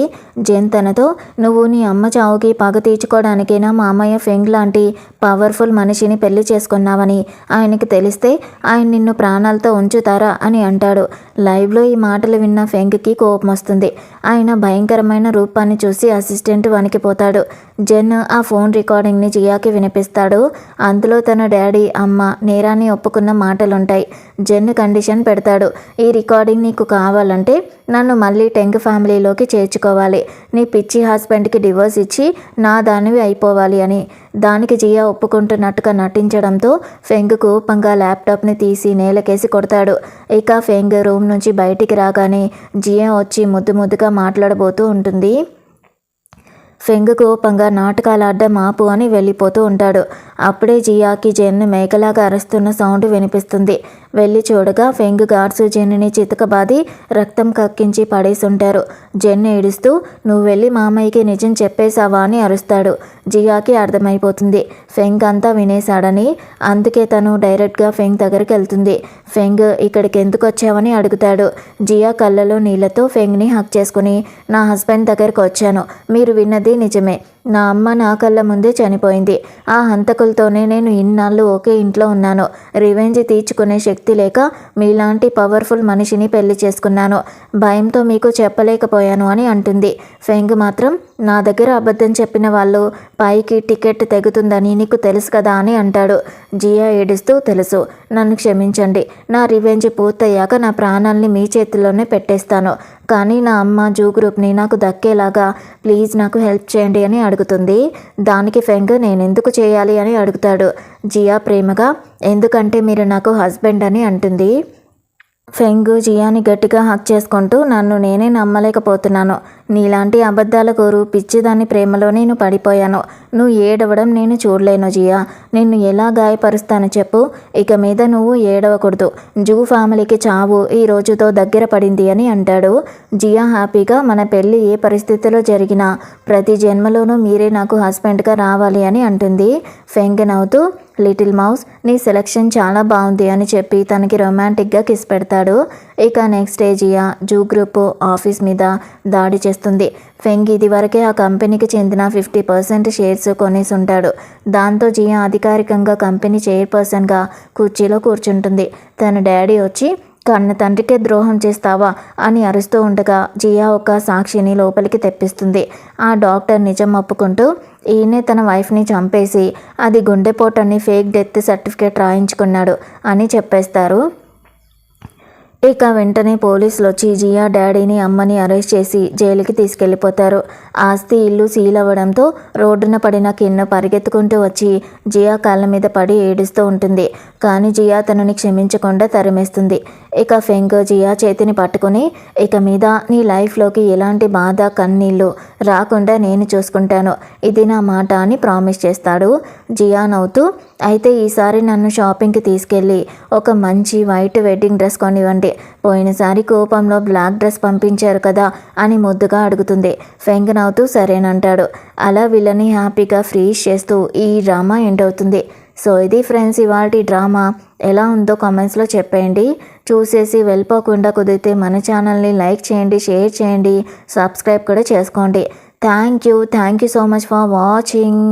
జెన్ తనతో నువ్వు నీ అమ్మ చావుకి పగ తీర్చుకోవడానికైనా మా అమ్మయ్య ఫెంగ్ లాంటి పవర్ఫుల్ మనిషిని పెళ్లి చేసుకున్నావని ఆయనకి తెలిస్తే ఆయన నిన్ను ప్రాణాలతో ఉంచుతారా అని అంటాడు. లైవ్లో ఈ మాటలు విన్న ఫెంగ్కి కోపం వస్తుంది. ఆయన భయంకరమైన రూపాన్ని చూసి అసిస్టెంట్ వణికిపోతాడు. జెన్ ఆ ఫోన్ రికార్డింగ్ని జియాకి వినిపిస్తాడు. అందులో తన డాడీ అమ్మ నేరాన్ని ఒప్పుకున్న మాటలుంటాయి. జెన్ కండిషన్ పెడతాడు. ఈ రికార్డింగ్ నీకు కావాలంటే నన్ను మళ్ళీ టెంగ్ ఫ్యామిలీలోకి చేర్చుకోవాలి, నీ పిచ్చి హస్బెండ్కి డివోర్స్ ఇచ్చి నా దానివి అయిపోవాలి అని. దానికి జియా ఒప్పుకుంటున్నట్టుగా నటించడంతో ఫెంగ్ కోపంగా ల్యాప్టాప్ని తీసి నేలకేసి కొడతాడు. ఇక ఫెంగ్ రూమ్ నుంచి బయటికి రాగానే జియా వచ్చి ముద్దుగా మాట్లాడబోతూ ఉంటుంది. ఫెంగ్ కోపంగా నాటకాలు ఆడడం ఆపు అని వెళ్ళిపోతూ ఉంటాడు. అప్పుడే జియాకి జెన్ మేకలాగా అరుస్తున్న సౌండ్ వినిపిస్తుంది. వెళ్ళి చూడగా ఫెంగ్ గార్డ్స్ జెన్ని చితకబాది రక్తం కక్కించి పడేసుంటారు. జెన్ ఏడుస్తూ నువ్వు వెళ్ళి మామయ్యకి నిజం చెప్పేశావా అని అరుస్తాడు. జియాకి అర్థమైపోతుంది ఫెంగ్ అంతా వినేశాడని. అందుకే తను డైరెక్ట్గా ఫెంగ్ దగ్గరికి వెళ్తుంది. ఫెంగ్ ఇక్కడికి ఎందుకు వచ్చావని అడుగుతాడు. జియా కళ్ళలో నీళ్లతో ఫెంగ్ని హక్ చేసుకుని నా హస్బెండ్ దగ్గరికి వచ్చాను, మీరు విన్నది నిజమే, నా అమ్మ నా కళ్ళ ముందే చనిపోయింది. ఆ హంతకులతోనే నేను ఇన్నాళ్ళు ఒకే ఇంట్లో ఉన్నాను. రివెంజ్ తీర్చుకునే శక్తి లేక మీలాంటి పవర్ఫుల్ మనిషిని పెళ్లి చేసుకున్నాను. భయంతో మీకు చెప్పలేకపోయాను అని అంటుంది. ఫెంగ్ మాత్రం నా దగ్గర అబద్ధం చెప్పిన వాళ్ళు పైకి టికెట్ తెగుతుందని నీకు తెలుసు కదా అని అంటాడు. జియా ఏడుస్తూ తెలుసు, నన్ను క్షమించండి, నా రివెంజ్ పూర్తయ్యాక నా ప్రాణాల్ని మీ చేతిలోనే పెట్టేస్తాను, కానీ నా అమ్మ జూ గ్రూప్ని నాకు దక్కేలాగా ప్లీజ్ నాకు హెల్ప్ చేయండి అని అడుగుతుంది. దానికి ఫెంగ్ నేనెందుకు చేయాలి అని అడుగుతాడు. జియా ప్రేమగా ఎందుకంటే మీరు నాకు హస్బెండ్ అని అంటుంది. ఫెంగ్ జియాని గట్టిగా హక్ చేసుకుంటూ నన్ను నేనే నమ్మలేకపోతున్నాను, నీలాంటి అబద్ధాల కోరు పిచ్చిదాన్ని ప్రేమలో నేను పడిపోయాను. నువ్వు ఏడవడం నేను చూడలేను జియా, నిన్ను ఎలా గాయపరుస్తాను చెప్పు, ఇక మీద నువ్వు ఏడవకూడదు. జూ ఫ్యామిలీకి చావు ఈ రోజుతో దగ్గర పడింది అని అంటాడు. జియా హ్యాపీగా మన పెళ్ళి ఏ పరిస్థితిలో జరిగినా ప్రతి జన్మలోనూ మీరే నాకు హస్బెండ్గా రావాలి అని అంటుంది. ఫెంగ్ నవ్వుతూ లిటిల్ మౌస్ నీ సెలెక్షన్ చాలా బాగుంది అని చెప్పి తనకి రొమాంటిక్గా కిస్ పెడతాడు. ఇక next day Jia Zhu group office మీద దాడి చేస్తుంది. ఫెంగ్ ఇదివరకే ఆ కంపెనీకి చెందిన 50% షేర్స్ కొనేసి ఉంటాడు. దాంతో జియా అధికారికంగా కంపెనీ చైర్పర్సన్గా కుర్చీలో కూర్చుంటుంది. తన డాడీ వచ్చి కన్న తండ్రికే ద్రోహం చేస్తావా అని అరుస్తూ ఉండగా జియా ఒక సాక్షిని లోపలికి తెప్పిస్తుంది. ఆ డాక్టర్ నిజం ఒప్పుకుంటూ ఈయనే తన వైఫ్ని చంపేసి అది గుండెపోటని ఫేక్ డెత్ సర్టిఫికేట్ రాయించుకున్నాడు అని చెప్పేస్తారు. ఇక వెంటనే పోలీసులు వచ్చి జియా డాడీని అమ్మని అరెస్ట్ చేసి జైలుకి తీసుకెళ్ళిపోతారు. ఆస్తి ఇల్లు సీల్ అవ్వడంతో రోడ్డున పడిన కిన్ను పరిగెత్తుకుంటూ వచ్చి జియా కాళ్ళ మీద పడి ఏడుస్తూ ఉంటుంది. కానీ జియా తనని క్షమించకుండా తరిమేస్తుంది. ఇక ఫెంగ్ జియా చేతిని పట్టుకుని ఇక మీద నీ లైఫ్లోకి ఎలాంటి బాధ కన్నీళ్ళు రాకుండా నేను చూసుకుంటాను, ఇది నా మాట అని ప్రామిస్ చేస్తాడు. జియా నవ్వుతూ అయితే ఈసారి నన్ను షాపింగ్కి తీసుకెళ్ళి ఒక మంచి వైట్ వెడ్డింగ్ డ్రెస్ కొనివ్వండి, పోయినసారి కోపంలో బ్లాక్ డ్రెస్ పంపించారు కదా అని ముద్దుగా అడుగుతుంది. ఫెంగ్ నవ్వుతూ సరేనంటాడు. అలా వీళ్ళని హ్యాపీగా ఫ్రీజ్ చేస్తూ ఈ డ్రామా ఎండ్ అవుతుంది. సో ఇది ఫ్రెండ్స్ ఇవాల్టి డ్రామా. ఎలా ఉందో కామెంట్స్లో చెప్పేయండి. చూసేసి వెళ్ళిపోకుండా కుదిరితే మన ఛానల్ని లైక్ చేయండి, షేర్ చేయండి, సబ్స్క్రైబ్ కూడా చేసుకోండి. Thank you so much for watching.